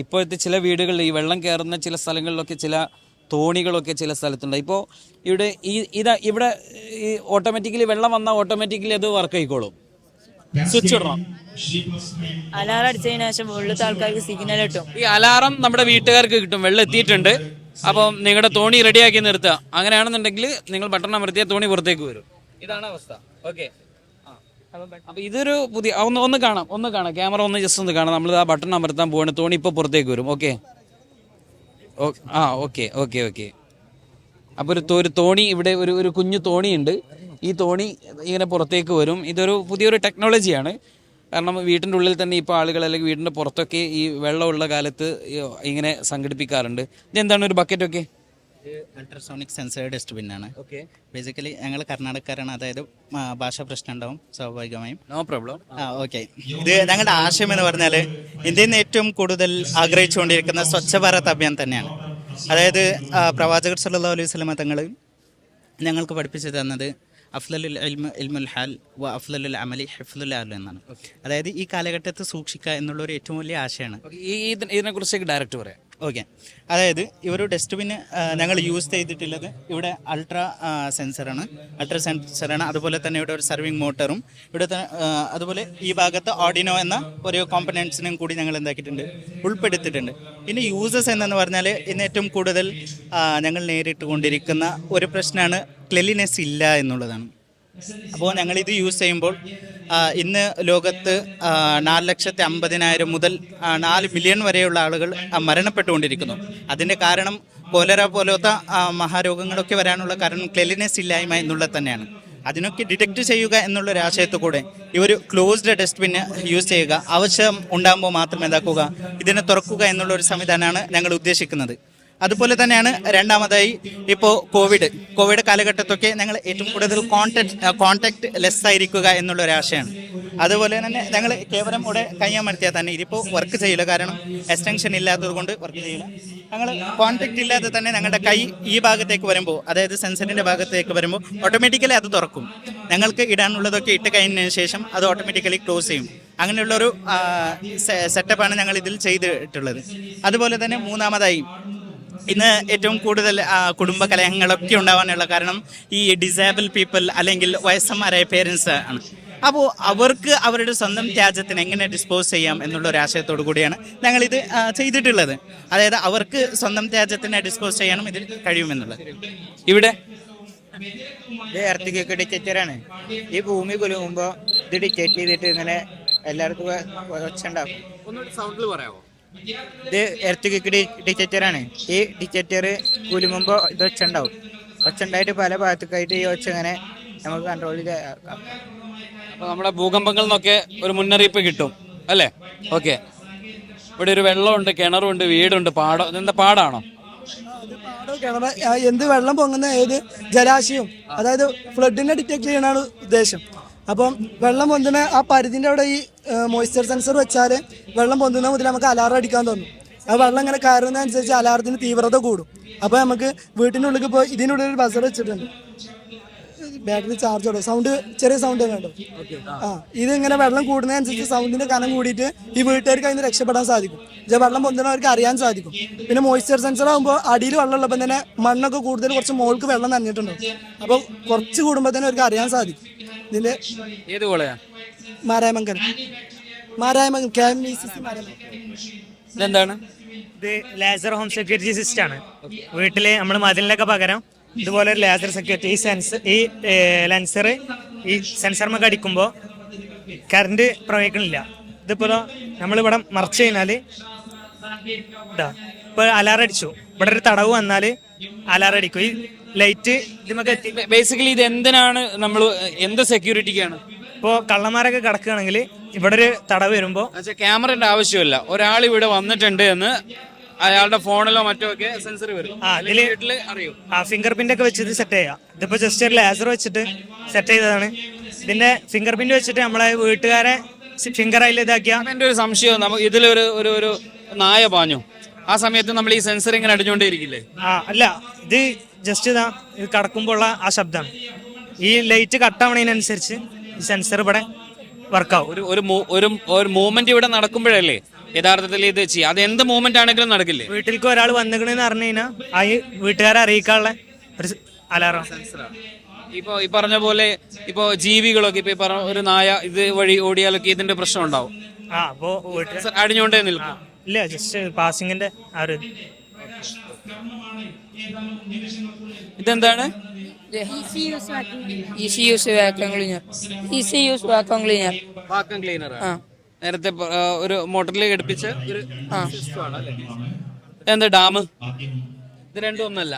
ഇപ്പോഴത്തെ ചില വീടുകളിൽ ഈ വെള്ളം കയറുന്ന ചില സ്ഥലങ്ങളിലൊക്കെ ചില തോണികളൊക്കെ ചില സ്ഥലത്തുണ്ട്. ഇപ്പോൾ ഇവിടെ ഇവിടെ ഈ ഓട്ടോമാറ്റിക്കലി വെള്ളം വന്നാൽ ഓട്ടോമാറ്റിക്കലി അത് വർക്ക് ആയിക്കോളും. സ്വിച്ച് ഇടണം. അലാറം അടിച്ചതിന് ശേഷം ഉള്ളിലത്തെ ആൾക്കാർക്ക് സിഗ്നൽ കിട്ടും. ഈ അലാറം നമ്മുടെ വീട്ടുകാർക്ക് കിട്ടും, വെള്ളം എത്തിയിട്ടുണ്ട്, അപ്പം നിങ്ങളുടെ തോണി റെഡിയാക്കി നിർത്തുക. അങ്ങനെയാണെന്നുണ്ടെങ്കിൽ നിങ്ങൾ ബട്ടൺ അമർത്തിയ തോണി പുറത്തേക്ക് വരും. ഇതാണ് അവസ്ഥ. ഓക്കെ. അപ്പോൾ ഇതൊരു പുതിയ ഒന്ന് കാണാം ക്യാമറ ഒന്ന് ജസ്റ്റ് ഒന്ന് കാണാം. നമ്മൾ ആ ബട്ടൺ അമർത്താൻ പോവാണ്, തോണി ഇപ്പോൾ പുറത്തേക്ക് വരും. ഓക്കെ. ഓക്കെ. അപ്പോൾ ഒരു തോണി ഇവിടെ ഒരു കുഞ്ഞു തോണിയുണ്ട്. ഈ തോണി ഇങ്ങനെ പുറത്തേക്ക് വരും. ഇതൊരു പുതിയൊരു ടെക്നോളജിയാണ്. കാരണം വീട്ടിൻ്റെ ഉള്ളിൽ തന്നെ ഇപ്പോൾ ആളുകൾ അല്ലെങ്കിൽ വീടിൻ്റെ പുറത്തൊക്കെ ഈ വെള്ളമുള്ള കാലത്ത് ഇങ്ങനെ സംഘടിപ്പിക്കാറുണ്ട്. ഇതെന്താണ് ഒരു ബക്കറ്റൊക്കെ? അൾട്രാസോണിക് സെൻസർ ഡസ്റ്റ്ബിന്നാണ്. ഓക്കെ. ബേസിക്കലി ഞങ്ങൾ കർണാടകക്കാരാണ്, അതായത് ഭാഷാ പ്രശ്നം ഉണ്ടാവും സ്വാഭാവികമായും. No problem. ഓക്കെ. ഇത് ഞങ്ങളുടെ ആശയം എന്ന് പറഞ്ഞാൽ ഇന്ത്യയിൽ നിന്ന് ഏറ്റവും കൂടുതൽ ആഗ്രഹിച്ചുകൊണ്ടിരിക്കുന്ന സ്വച്ഛ ഭാരത് അഭിയാൻ തന്നെയാണ്. അതായത് പ്രവാചകർ സല്ലല്ലാഹു അലൈഹി വസല്ലമ തങ്ങൾ ഞങ്ങൾക്ക് പഠിപ്പിച്ചു തന്നത് അഫ്ലലുൽ ഇൽമുൽ ഹാൽ വ അഫ്ലലുൽ അമലി ഹിഫ്ലുൽ അൽ എന്നാണ്. അതായത് ഈ കാലഘട്ടത്തിൽ സൂക്ഷിക്കുക എന്നുള്ളൊരു ഏറ്റവും വലിയ ആശയമാണ്. ഇതിനെക്കുറിച്ച് ഡയറക്റ്റ് പറയാം. ഓക്കെ. അതായത് ഈ ഒരു ഡസ്റ്റ്ബിന് ഞങ്ങൾ യൂസ് ചെയ്തിട്ടുള്ളത് ഇവിടെ അൾട്രാ സെൻസറാണ്. അതുപോലെ തന്നെ ഇവിടെ ഒരു സർവിങ് മോട്ടറും ഇവിടെ അതുപോലെ ഈ ഭാഗത്ത് ഓർഡിനോ എന്ന ഒരു കോമ്പണൻസിനും കൂടി ഞങ്ങൾ എന്താക്കിയിട്ടുണ്ട്, ഉൾപ്പെടുത്തിയിട്ടുണ്ട്. ഇനി യൂസേഴ്സ് എന്നു പറഞ്ഞാൽ ഇന്ന് ഏറ്റവും കൂടുതൽ ഞങ്ങൾ നേരിട്ട് കൊണ്ടിരിക്കുന്ന ഒരു പ്രശ്നമാണ് ക്ലെൻലിനെസ് ഇല്ല എന്നുള്ളതാണ്. അപ്പോൾ ഞങ്ങളിത് യൂസ് ചെയ്യുമ്പോൾ ഇന്ന് ലോകത്ത് 4,50,000 മുതൽ 4 മില്യൺ വരെയുള്ള ആളുകൾ മരണപ്പെട്ടുകൊണ്ടിരിക്കുന്നു. അതിൻ്റെ കാരണം കോലറ പോലത്തെ മഹാരോഗങ്ങളൊക്കെ വരാനുള്ള കാരണം ക്ലെൻലിനെസ് ഇല്ലായ്മ എന്നുള്ളത് തന്നെയാണ്. അതിനൊക്കെ ഡിറ്റക്റ്റ് ചെയ്യുക എന്നുള്ളൊരു ആശയത്തു കൂടെ ഈ ഒരു ക്ലോസ്ഡ് ഡസ്റ്റ്ബിന് യൂസ് ചെയ്യുക, ആവശ്യം ഉണ്ടാകുമ്പോൾ മാത്രം എന്താക്കുക, ഇതിനെ തുറക്കുക എന്നുള്ളൊരു സംവിധാനമാണ് ഞങ്ങൾ ഉദ്ദേശിക്കുന്നത്. അതുപോലെ തന്നെയാണ് രണ്ടാമതായി ഇപ്പോൾ കോവിഡ് കാലഘട്ടത്തൊക്കെ ഞങ്ങൾ ഏറ്റവും കൂടുതൽ കോൺടാക്ട് ലെസ് ആയിരിക്കുക എന്നുള്ളൊരാശയമാണ്. അതുപോലെ തന്നെ ഞങ്ങൾ കേവലം ഇവിടെ കൈയമർത്തിയാൽ തന്നെ ഇതിപ്പോൾ വർക്ക് ചെയ്യില്ല, കാരണം എക്സ്റ്റൻഷൻ ഇല്ലാത്തത് കൊണ്ട് വർക്ക് ചെയ്യില്ല. ഞങ്ങൾ കോൺടാക്ട് ഇല്ലാതെ തന്നെ ഞങ്ങളുടെ കൈ ഈ ഭാഗത്തേക്ക് വരുമ്പോൾ, അതായത് സെൻസറിൻ്റെ ഭാഗത്തേക്ക് വരുമ്പോൾ ഓട്ടോമാറ്റിക്കലി അത് തുറക്കും. ഞങ്ങൾക്ക് ഇടാനുള്ളതൊക്കെ ഇട്ട് കഴിഞ്ഞതിന് ശേഷം അത് ഓട്ടോമാറ്റിക്കലി ക്ലോസ് ചെയ്യും. അങ്ങനെയുള്ളൊരു സെറ്റപ്പാണ് ഞങ്ങൾ ഇതിൽ ചെയ്തിട്ടുള്ളത്. അതുപോലെ തന്നെ മൂന്നാമതായി ഇന്ന് ഏറ്റവും കൂടുതൽ കുടുംബ കലഹങ്ങളൊക്കെ ഉണ്ടാവാനുള്ള കാരണം ഈ ഡിസേബിൾ പീപ്പിൾ അല്ലെങ്കിൽ വയസ്സന്മാരായ പേരൻസ് ആണ്. അപ്പോൾ അവർക്ക് അവരുടെ സ്വന്തം ത്യാജ്യത്തിന് എങ്ങനെ ഡിസ്പോസ് ചെയ്യാം എന്നുള്ള ഒരു ആശയത്തോടു കൂടിയാണ് ഞങ്ങളിത് ചെയ്തിട്ടുള്ളത്. അതായത് അവർക്ക് സ്വന്തം ത്യാജ്യത്തിനെ ഡിസ്പോസ് ചെയ്യാനും ഇതിൽ കഴിയുമെന്നുള്ളത്. ഇവിടെ ഇത് എർത്തിക്കൊക്കെ ഡിറ്റക്ടറാണ്. ഈ ഭൂമി കുലുങ്ങുമ്പോൾ ഇത് ഡിറ്റക്ട് ചെയ്തിട്ട് ഇങ്ങനെ എല്ലാവർക്കും ഒച്ച ഉണ്ടാക്കും. ഒന്നുകൂടി സൗണ്ടിൽ പറയാമോ? ഇത് എർത്തിക്കൊക്കെ ഡിറ്റക്ടറാണ്. ഈ ഡിറ്റക്ടർ കുലുങ്ങുമ്പോൾ ഇത് ഒച്ച ഉണ്ടാവും. ഒച്ച ഉണ്ടായിട്ട് പല ഭാഗത്തേക്കായിട്ട് ഈ ഒച്ച ഇങ്ങനെ നമുക്ക് കൺട്രോൾ ചെയ്താക്കാം. അപ്പോൾ നമ്മുടെ ഭൂകമ്പങ്ങളിൽ നിന്നൊക്കെ ഒരു മുന്നറിയിപ്പ് കിട്ടും അല്ലേ? ഓക്കെ. ഇവിടെ ഒരു വെള്ളമുണ്ട്, കിണറുണ്ട്, വീടുണ്ട്, പാടം. ഇതെന്താ പാടാണോ? എന്ത് വെള്ളം പൊങ്ങുന്ന ഏത് ജലാശയവും, അതായത് ഫ്ലഡിനെ ഡിറ്റക്ട് ചെയ്യാനാണ് ഉദ്ദേശം. അപ്പം വെള്ളം പൊന്തുന്ന ആ പരിധിൻ്റെ അവിടെ ഈ മോയ്സ്ചർ സെൻസർ വെച്ചാൽ വെള്ളം പൊന്തുന്ന മുതൽ നമുക്ക് അലാറം അടിക്കാൻ തോന്നും. ആ വെള്ളം ഇങ്ങനെ കയറുന്നതനുസരിച്ച് അലാറത്തിന് തീവ്രത കൂടും. അപ്പോൾ നമുക്ക് വീട്ടിനുള്ളിൽ ഇപ്പോൾ ഇതിനുള്ളിൽ ഒരു ബസർ വെച്ചിട്ടുണ്ട്, ബാറ്ററി ചാർജോടെ സൗണ്ട് ചെറിയ സൗണ്ട് വേണ്ടോ. ഇതിങ്ങനെ വെള്ളം കൂടുന്നതനുസരിച്ച് സൗണ്ടിന്റെ കനം കൂടിയിട്ട് ഈ വീട്ടുകാർക്ക് അതിന് രക്ഷപ്പെടാൻ സാധിക്കും. വെള്ളം പൊന്തുന്നവർക്ക് അറിയാൻ സാധിക്കും. പിന്നെ മോയ്സ്ചർ സെൻസർ ആകുമ്പോൾ അടിയിൽ വെള്ളം ഉള്ളപ്പോൾ തന്നെ മണ്ണൊക്കെ കൂടുതൽ കുറച്ച് മുകൾക്ക് വെള്ളം നനഞ്ഞിട്ടുണ്ടാവും. അപ്പോൾ കുറച്ച് കൂടുമ്പോൾ തന്നെ അവർക്ക് അറിയാൻ സാധിക്കും. ഇതിന്റെ ഏത് കോളയാണ്? മാരായമംഗലം KMVCC ഇതെന്താണ്? ഇത് ലേസർ ഹോം സെക്യൂരിറ്റി സിസ്റ്റം ആണ്. വീട്ടിൽ നമ്മൾ മതിലിനൊക്കെ പകരം ഇതുപോലെ ഒരു ലേസർ സെക്യൂരിറ്റി ഈ ലെൻസർ ഈ സെൻസർമൊക്കെ അടിക്കുമ്പോൾ കറണ്ട് പ്രവഹിക്കണില്ല. ഇതിപ്പോൾ നമ്മളിവിടെ മറച്ചു കഴിഞ്ഞാൽ ഇപ്പോൾ അലാറം അടിച്ചു, ഇവിടെ ഒരു തടവ് വന്നാൽ അലാറം അടിക്കും. ഈ ലൈറ്റ് ഇതിമൊക്കെ എത്തി. ബേസിക്കലി ഇത് എന്തിനാണ് നമ്മൾ എന്ത് സെക്യൂരിറ്റിക്കാണ്? ഇപ്പോൾ കള്ളന്മാരൊക്കെ കിടക്കുകയാണെങ്കിൽ ഇവിടെ ഒരു തടവ് വരുമ്പോൾ ക്യാമറയുടെ ആവശ്യമില്ല, ഒരാൾ ഇവിടെ വന്നിട്ടുണ്ട് എന്ന് അയാളുടെ ഫോണിലോ മറ്റോ ഒക്കെ സെൻസർ വരും. അറിയും. ഫിംഗർ പ്രിന്റ് ഒക്കെ വെച്ചിട്ട് സെറ്റ് ചെയ്യാം. ഇതിപ്പോ ജസ്റ്റ് ഒരു ലേസർ വെച്ചിട്ട് സെറ്റ് ചെയ്തതാണ്. ഇതിന്റെ ഫിംഗർ പ്രിന്റ് വെച്ചിട്ട് നമ്മളെ വീട്ടുകാരെ ഫിംഗർ അതിൽ ഇതാക്കിയ. എന്റെ ഒരു സംശയം, നമുക്ക് ഇതിലൊരു ഒരു നായ പാഞ്ഞു, ആ സമയത്ത് നമ്മൾ ഈ സെൻസർ ഇങ്ങനെ അടിഞ്ഞുകൊണ്ടേ ഇരിക്കില്ലേ? അല്ല, ഇത് ജസ്റ്റ് ഇതാ ഇത് കടക്കുമ്പോൾ ഉള്ള ആ ശബ്ദമാണ്. ഈ ലൈറ്റ് കട്ടാവണതിനനുസരിച്ച് ഈ സെൻസർ ഇവിടെ വർക്കാവും. ഒരു മൂവ്മെന്റ് ഇവിടെ നടക്കുമ്പോഴല്ലേ യഥാർത്ഥത്തിൽ ഇത് ചെയ്യാം. അത് എന്ത് മൂവ്മെന്റ് ആണെങ്കിലും നടക്കില്ലേ? വീട്ടിലേക്ക് ഒരാൾ വന്നിക്കണെന്ന് പറഞ്ഞു കഴിഞ്ഞാൽ ആ വീട്ടുകാരെ അറിയിക്കാനുള്ള ഒരു അലാറം. ഇപ്പൊ ഈ പറഞ്ഞ പോലെ ഇപ്പൊ ജീവികളൊക്കെ ഇപ്പൊ പറഞ്ഞ ഒരു നായ ഇത് വഴി ഓടിയാലൊക്കെ ഇതിന്റെ പ്രശ്നം ഉണ്ടാവും. അപ്പോ അടിഞ്ഞുകൊണ്ടേ നിൽക്കും. ഇല്ല, ജസ്റ്റ് പാസിങ്ങിന്റെ ആ ഒരു ഇതെന്താണ്? Vacuum cleaner. നേരത്തെ ഒരു മോട്ടറിൽ ഘടിപ്പിച്ച ഒരു സിസ്റ്റമാണ് അല്ലേ? എന്താ ഡാം? ഇത് രണ്ടും ഒന്നല്ല.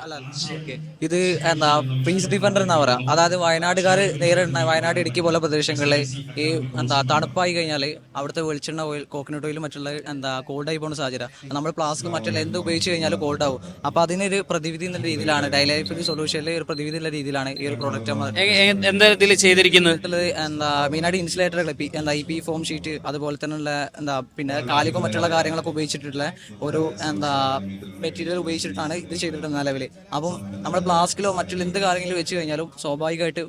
ഇത് എന്താ പീസ് ഡിഫൻഡർ എന്നാ പറയാ. അതായത് വയനാടുകാർ നേരിടുന്ന വയനാട് ഇടുക്കി പോലെ പ്രദേശങ്ങളിൽ ഈ എന്താ തണുപ്പായി കഴിഞ്ഞാൽ അവിടുത്തെ വെളിച്ചെണ്ണ ഓയിൽ, കോക്കനട്ട് ഓയിൽ മറ്റുള്ള എന്താ കോൾഡായി പോകുന്ന സാഹചര്യം. നമ്മൾ പ്ലാസ്ക് മറ്റുള്ള എന്ത് ഉപയോഗിച്ച് കഴിഞ്ഞാലും കോൾഡ് ആവും. അപ്പൊ അതിനൊരു പ്രതിവിധി എന്ന രീതിയിലാണ് ഡെയിലി ലൈഫ് സൊല്യൂഷനിൽ ഒരു പ്രതിവിധി എന്ന രീതിയിലാണ് ഈ ഒരു പ്രോഡക്റ്റ് എന്താ ചെയ്തിരിക്കുന്നത്. എന്താ മെയിനായിട്ട് ഇൻസുലേറ്ററുകൾ എന്താ ഈ പി ഫോം ഷീറ്റ് അതുപോലെ തന്നെയുള്ള എന്താ പിന്നെ കാലിക്കോ മറ്റുള്ള കാര്യങ്ങളൊക്കെ ഉപയോഗിച്ചിട്ടുള്ള ഒരു എന്താ മെറ്റീരിയൽ ഉപയോഗിച്ചിട്ടാണ് ഇത് ചെയ്തിട്ടുണ്ട് നിലവിൽ. അപ്പം നമ്മൾ പ്ലാസ്റ്റിക്കോ മറ്റുള്ള എന്ത് കാര്യങ്ങളും വെച്ച് കഴിഞ്ഞാലും സ്വാഭാവികമായിട്ട്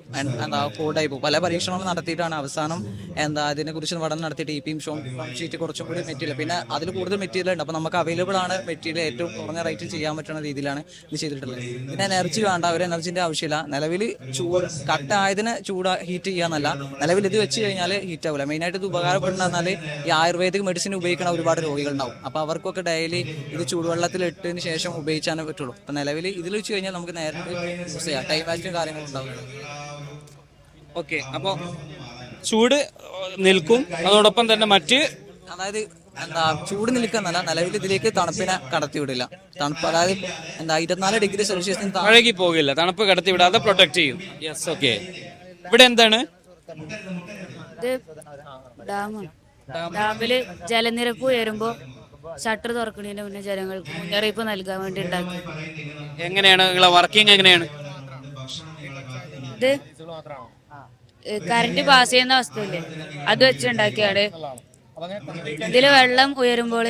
എന്താ കോൾഡായി പോകും. പല പരീക്ഷണങ്ങളും നടത്തിയിട്ടാണ് അവസാനം എന്താ ഇതിനെക്കുറിച്ച് പഠനം നടത്തിയിട്ട് ഈ പി ഫോം ഷീറ്റ് കുറച്ചും കൂടി മെറ്റീരിയൽ, പിന്നെ അതിൽ കൂടുതൽ മെറ്റീരിയൽ ഉണ്ട്. അപ്പോൾ നമുക്ക് അവൈലബിൾ ആണ് മെറ്റീരിയൽ, ഏറ്റവും കുറഞ്ഞ റേറ്റിൽ ചെയ്യാൻ പറ്റുന്ന രീതിയിലാണ് ഇത് ചെയ്തിട്ടുള്ളത്. പിന്നെ എനർജി വേണ്ട, ഒരു എനർജിന്റെ ആവശ്യമില്ല. നിലവിൽ കട്ടായതിന് ഹീറ്റ് ചെയ്യാന്നല്ല, നിലവിൽ ഇത് വെച്ച് കഴിഞ്ഞാൽ ഹീറ്റ് ആവില്ല. മെയിനായിട്ട് ഇത് ഉപകാരപ്പെടുന്ന പറഞ്ഞാൽ ഈ ആയുർവേദിക് മെഡിസിൻ ഉപയോഗിക്കുന്ന ഒരുപാട് രോഗികളുണ്ടാവും. അപ്പോൾ അവർക്കൊക്കെ ഡെയിലി ഇത് ചൂടുവെള്ളത്തിൽ ഇട്ടതിന് ശേഷം ഉപയോഗിച്ചാനേ പറ്റുള്ളൂ. അപ്പം നിലവിൽ ഇതിൽ വെച്ച് കഴിഞ്ഞാൽ നമുക്ക് നേരത്തെ യൂസ് ചെയ്യാം, ടൈം വാസ്റ്റും കാര്യങ്ങളും ഉണ്ടാവും. ഓക്കെ, അപ്പോൾ ചൂട് നിൽക്കും, അതോടൊപ്പം തന്നെ മറ്റ് അതായത് എന്താ ചൂട് നിൽക്കുന്നല്ല, നിലവിൽ ഇതിലേക്ക് തണുപ്പിനെ കടത്തിവിടില്ല. തണുപ്പ് അതായത് എന്താ 24 ഡിഗ്രി സെൽഷ്യസിന് താഴേക്ക് പോകില്ല, തണുപ്പ് കടത്തിവിടാതെ പ്രൊട്ടക്ട് ചെയ്യും. Yes, okay. ഇവിടെ എന്താണ്? ഡാമില് ജലനിരപ്പ് ഉയരുമ്പോൾ ഷട്ടർ തുറക്കുന്നതിന് മുന്നേ ജനങ്ങൾക്ക് മുന്നറിയിപ്പ് നൽകാൻ വേണ്ടി ഉണ്ടാക്കി. എങ്ങനെയാണ് നിങ്ങളെ വർക്കിംഗ്? എങ്ങനെയാണ് ഇത്? കറണ്ട് പാസ് ചെയ്യുന്ന വസ്തുവില്ലേ, അത് വെച്ചുണ്ടാക്കിയാണ്. ഇതില് വെള്ളം ഉയരുമ്പോൾ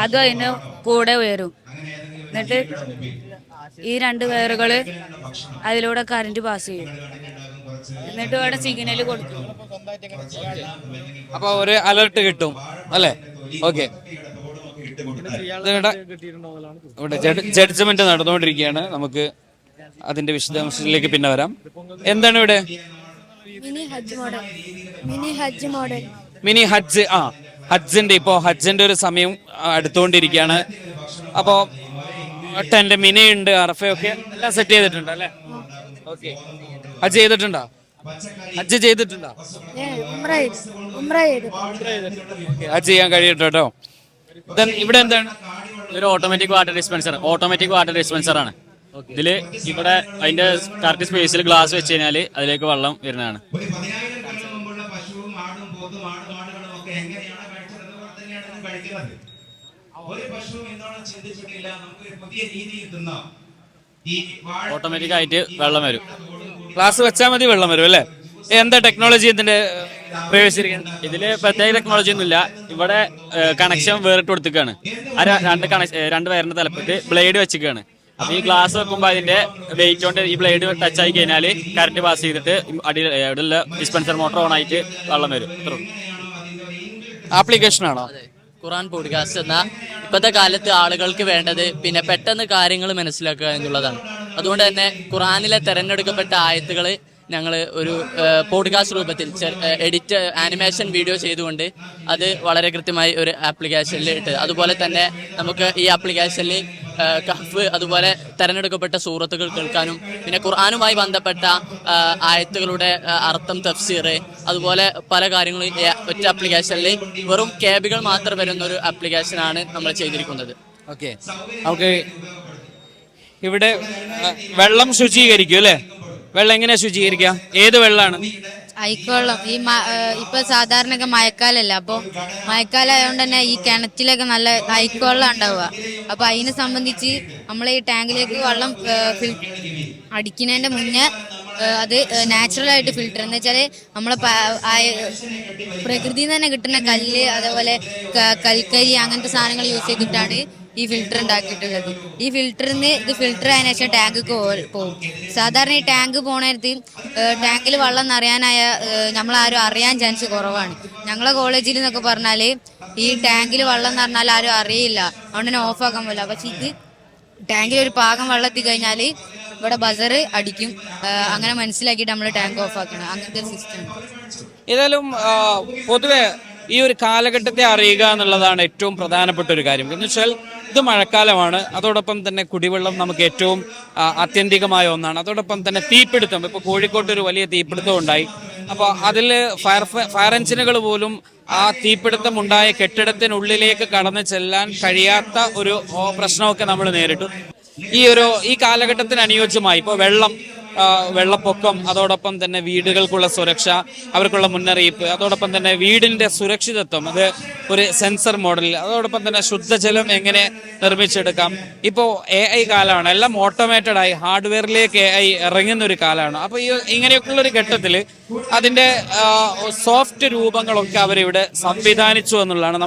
അതും അതിന് കൂടെ ഉയരും. എന്നിട്ട് ഈ 2 വയറുകള് അതിലൂടെ കറണ്ട് പാസ് ചെയ്യും. എന്നിട്ട് ഇവിടെ സിഗ്നൽ കൊടുക്കും. അപ്പൊ ഒരു അലർട്ട് കിട്ടും അല്ലേ? ഓക്കെ. ഇവിടെ ജഡ്ജ്മെന്റ് നടന്നുകൊണ്ടിരിക്കുകയാണ്. നമുക്ക് അതിന്റെ വിശദാംശങ്ങളിലേക്ക് പിന്നെ വരാം. എന്താണ് ഇവിടെ? മിനി ഹജ്ജ്. ഹജ്ജിന്റെ ഇപ്പോ ഹജ്ജിന്റെ ഒരു സമയം അടുത്തുകൊണ്ടിരിക്കുകയാണ്. അപ്പോ ടെന്റ്, മിനി ഉണ്ട്, അറഫയൊക്കെ എല്ലാം സെറ്റ് ചെയ്തിട്ടുണ്ട് അല്ലേ? ഓക്കെ. ഹജ്ജ് ചെയ്തിട്ടുണ്ടോ? ഹജ്ജ് ചെയ്തിട്ടുണ്ടോ? ഹജ്ജ് ചെയ്യാൻ കഴിയട്ടോ കേട്ടോ. ഇവിടെ എന്താണ്? ഇതൊരു ഓട്ടോമാറ്റിക് വാട്ടർ ഡിസ്പെൻസർ ആണ്. ഇതില് ഇവിടെ അതിന്റെ കറക്റ്റ് സ്പേസിൽ ഗ്ലാസ് വെച്ച് കഴിഞ്ഞാല് അതിലേക്ക് വെള്ളം വരുന്നതാണ്. ഓട്ടോമാറ്റിക് ആയിട്ട് വെള്ളം വരും. ഗ്ലാസ് വെച്ചാൽ മതി, വെള്ളം വരും അല്ലേ? എന്താ ടെക്നോളജി ഇതിന്റെ പ്രവേശിച്ചിരിക്കുന്നത്? ഇതില് പ്രത്യേക ടെക്നോളജി ഒന്നുമില്ല. ഇവിടെ കണക്ഷൻ വേറിട്ട് കൊടുത്തിക്കാണ്. രണ്ട് വയറിന്റെ തലപ്പത്ത് ബ്ലേഡ് വെച്ചിക്കാണ്. അപ്പൊ ഈ ഗ്ലാസ് വെക്കുമ്പോ അതിന്റെ വെയിറ്റ് കൊണ്ട് ഈ ബ്ലേഡ് ടച്ച് ആയി കഴിഞ്ഞാല് കറണ്ട് പാസ് ചെയ്തിട്ട് അടിയിലുള്ള ഡിസ്പെൻസർ മോട്ടോർ ഓൺ ആയിട്ട് വെള്ളം വരും. ആപ്ലിക്കേഷൻ ആണോ? ഖുറാൻ പോഡ്കാസ്റ്റ് എന്ന ഇപ്പോഴത്തെ കാലത്ത് ആളുകൾക്ക് വേണ്ടത് പിന്നെ പെട്ടെന്ന് കാര്യങ്ങൾ മനസ്സിലാക്കുക എന്നുള്ളതാണ്. അതുകൊണ്ട് തന്നെ ഖുറാനിലെ തെരഞ്ഞെടുക്കപ്പെട്ട ആയത്തുകൾ ഞങ്ങൾ ഒരു പോഡ്കാസ്റ്റ് രൂപത്തിൽ എഡിറ്റ് ആനിമേഷൻ വീഡിയോ ചെയ്തുകൊണ്ട് അത് വളരെ കൃത്യമായി ഒരു ആപ്ലിക്കേഷനിൽ ഇട്ട്, അതുപോലെ തന്നെ നമുക്ക് ഈ ആപ്ലിക്കേഷനിൽ കഹ്ഫ് അതുപോലെ തിരഞ്ഞെടുക്കപ്പെട്ട സൂറത്തുകൾ കേൾക്കാനും പിന്നെ ഖുർആനുമായി ബന്ധപ്പെട്ട ആയത്തുകളുടെ അർത്ഥം, തഫ്സീർ, അതുപോലെ പല കാര്യങ്ങളും ഒറ്റ ആപ്ലിക്കേഷനിൽ വെറും കേബികൾ മാത്രം വരുന്ന ഒരു ആപ്ലിക്കേഷനാണ് നമ്മൾ ചെയ്തിരിക്കുന്നത്. ഓക്കെ, നമുക്ക് ഇവിടെ വെള്ളം ശുചീകരിക്കും അല്ലേ? വെള്ളം എങ്ങനെയാ ശുചീകരിക്കുക? ഏത് വെള്ളമാണ്? അയക്കുവെള്ളം. ഈ ഇപ്പൊ സാധാരണ മഴക്കാലല്ല, അപ്പൊ മഴക്കാലം ആയതുകൊണ്ട് തന്നെ ഈ കിണറ്റിലൊക്കെ നല്ല അയക്കുവെള്ളം ഉണ്ടാവുക. അപ്പൊ അതിനെ സംബന്ധിച്ച് നമ്മൾ ഈ ടാങ്കിലേക്ക് വെള്ളം അടിക്കുന്നതിന്റെ മുന്നേ അത് നാച്ചുറൽ ആയിട്ട് ഫിൽറ്റർ എന്ന് വെച്ചാല് നമ്മളെ പ്രകൃതിയിൽ നിന്ന് തന്നെ കിട്ടുന്ന കല്ല്, അതേപോലെ കൽക്കരി, അങ്ങനത്തെ സാധനങ്ങൾ യൂസ് ചെയ്തിട്ടാണ് ഈ ഫിൽറ്റർ ഉണ്ടാക്കിയിട്ടുള്ളത്. ഈ ഫിൽറ്ററിന്ന് ഇത് ഫിൽറ്റർ ആയതിനു ശേഷം ടാങ്കിക്ക് പോകും. സാധാരണ ഈ ടാങ്ക് പോണേരത്ത് ടാങ്കിൽ വെള്ളം നിറയാനായ നമ്മളാരും അറിയാൻ ചാൻസ് കുറവാണ്. ഞങ്ങളെ കോളേജിൽ എന്നൊക്കെ പറഞ്ഞാൽ ഈ ടാങ്കിൽ വെള്ളം നിറഞ്ഞാൽ ആരും അറിയില്ല, അതുകൊണ്ട് തന്നെ ഓഫാക്കാൻ പോല. പക്ഷെ ഇത് ടാങ്കിൽ ഒരു പാകം വെള്ളത്തിൽ കഴിഞ്ഞാൽ ഇവിടെ ബസർ അടിക്കും, അങ്ങനെ മനസ്സിലാക്കിയിട്ട് നമ്മൾ ടാങ്ക് ഓഫാക്കണം. അങ്ങനത്തെ ഒരു സിസ്റ്റം. ഏതായാലും പൊതുവെ ഈ ഒരു കാലഘട്ടത്തെ അറിയുക എന്നുള്ളതാണ് ഏറ്റവും പ്രധാനപ്പെട്ട ഒരു കാര്യം. എന്ന് വെച്ചാൽ ഇത് മഴക്കാലമാണ്, അതോടൊപ്പം തന്നെ കുടിവെള്ളം നമുക്ക് ഏറ്റവും ആത്യന്തികമായ ഒന്നാണ്. അതോടൊപ്പം തന്നെ തീപിടുത്തം, ഇപ്പോൾ കോഴിക്കോട്ട് ഒരു വലിയ തീപിടുത്തം ഉണ്ടായി. അപ്പോൾ അതിൽ ഫയർ എഞ്ചിനുകൾ പോലും ആ തീപിടുത്തം ഉണ്ടായ കെട്ടിടത്തിനുള്ളിലേക്ക് കടന്നു ചെല്ലാൻ കഴിയാത്ത ഒരു പ്രശ്നമൊക്കെ നമ്മൾ നേരിട്ടു. ഈ കാലഘട്ടത്തിന് അനുയോജ്യമായി ഇപ്പോൾ വെള്ളപ്പൊക്കം, അതോടൊപ്പം തന്നെ വീടുകൾക്കുള്ള സുരക്ഷ, അവർക്കുള്ള മുന്നറിയിപ്പ്, അതോടൊപ്പം തന്നെ വീടിന്റെ സുരക്ഷിതത്വം, അത് ഒരു സെൻസർ മോഡലിൽ, അതോടൊപ്പം തന്നെ ശുദ്ധജലം എങ്ങനെ നിർമ്മിച്ചെടുക്കാം. ഇപ്പോൾ AI കാലമാണ്, എല്ലാം ഓട്ടോമേറ്റഡ് ആയി ഹാർഡ്വെയറിലേക്ക് AI ഇറങ്ങുന്ന ഒരു കാലമാണ്. അപ്പോൾ ഇങ്ങനെയൊക്കെയുള്ള ഒരു ഘട്ടത്തിൽ അതിന്റെ സോഫ്റ്റ് രൂപങ്ങളൊക്കെ അവരിവിടെ സംവിധാനിച്ചു എന്നുള്ളതാണ്.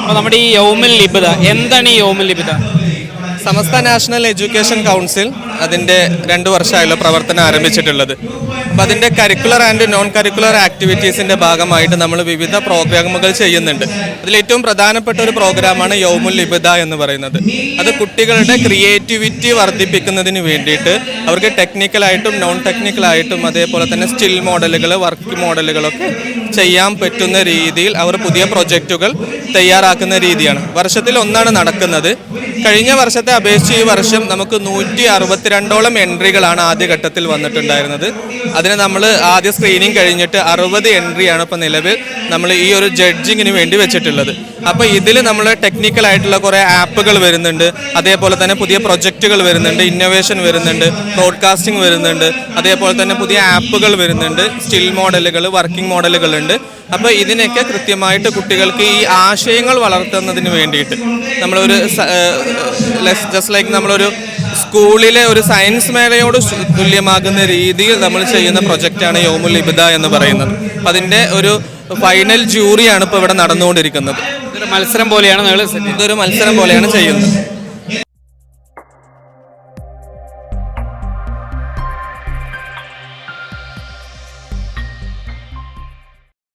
അപ്പോൾ നമ്മുടെ ഈ യൗമുൽ ഇബ്ദ, എന്താണ് ഈ യൗമുൽ ഇബ്ദ? സമസ്ത നാഷണൽ എഡ്യൂക്കേഷൻ കൗൺസിൽ അതിൻ്റെ 2 വർഷമായുള്ള പ്രവർത്തനം ആരംഭിച്ചിട്ടുള്ളത്. അപ്പോൾ അതിൻ്റെ കരിക്കുലർ ആൻഡ് നോൺ കരിക്കുലർ ആക്ടിവിറ്റീസിൻ്റെ ഭാഗമായിട്ട് നമ്മൾ വിവിധ പ്രോഗ്രാമുകൾ ചെയ്യുന്നുണ്ട്. അതിലേറ്റവും പ്രധാനപ്പെട്ട ഒരു പ്രോഗ്രാമാണ് യൗമുൽ ഇബ്ദ എന്ന് പറയുന്നത്. അത് കുട്ടികളുടെ ക്രിയേറ്റിവിറ്റി വർദ്ധിപ്പിക്കുന്നതിന് വേണ്ടിയിട്ട് അവർക്ക് ടെക്നിക്കലായിട്ടും നോൺ ടെക്നിക്കലായിട്ടും അതേപോലെ തന്നെ സ്റ്റിൽ മോഡലുകൾ, വർക്ക് മോഡലുകളൊക്കെ ചെയ്യാൻ പറ്റുന്ന രീതിയിൽ അവർ പുതിയ പ്രൊജക്റ്റുകൾ തയ്യാറാക്കുന്ന രീതിയാണ്. വർഷത്തിൽ ഒന്നാണ് നടക്കുന്നത്. കഴിഞ്ഞ വർഷത്തെ അപേക്ഷിച്ച് ഈ വർഷം നമുക്ക് 162ഓളം എൻട്രികളാണ് ആദ്യഘട്ടത്തിൽ വന്നിട്ടുണ്ടായിരുന്നത്. അതിന് നമ്മൾ ആദ്യ സ്ക്രീനിങ് കഴിഞ്ഞിട്ട് 60 എൻട്രിയാണ് ഇപ്പോൾ നിലവിൽ നമ്മൾ ഈ ഒരു ജഡ്ജിങ്ങിന് വേണ്ടി വെച്ചിട്ടുള്ളത്. അപ്പോൾ ഇതിൽ നമ്മൾ ടെക്നിക്കലായിട്ടുള്ള കുറേ ആപ്പുകൾ വരുന്നുണ്ട്, അതേപോലെ തന്നെ പുതിയ പ്രൊജക്റ്റുകൾ വരുന്നുണ്ട്, ഇന്നോവേഷൻ വരുന്നുണ്ട്, ബ്രോഡ്കാസ്റ്റിംഗ് വരുന്നുണ്ട്, അതേപോലെ തന്നെ പുതിയ ആപ്പുകൾ വരുന്നുണ്ട്, സ്റ്റിൽ മോഡലുകൾ, വർക്കിംഗ് മോഡലുകളുണ്ട്. അപ്പോൾ ഇതിനൊക്കെ കൃത്യമായിട്ട് കുട്ടികൾക്ക് ഈ ആശയങ്ങൾ വളർത്തുന്നതിന് വേണ്ടിയിട്ട് നമ്മളൊരു ജസ്റ്റ് ലൈക്ക് നമ്മളൊരു സ്കൂളിലെ ഒരു സയൻസ് മേളയോട് തുല്യമാകുന്ന രീതിയിൽ നമ്മൾ ചെയ്യുന്ന പ്രൊജക്റ്റാണ് യൗമുൽ ഇബ്ദ എന്ന് പറയുന്നത്. അപ്പം അതിൻ്റെ ഒരു ഫൈനൽ ജൂറിയാണ് ഇപ്പോൾ ഇവിടെ നടന്നുകൊണ്ടിരിക്കുന്നത്. ഇതൊരു മത്സരം പോലെയാണ് ചെയ്യുന്നത്.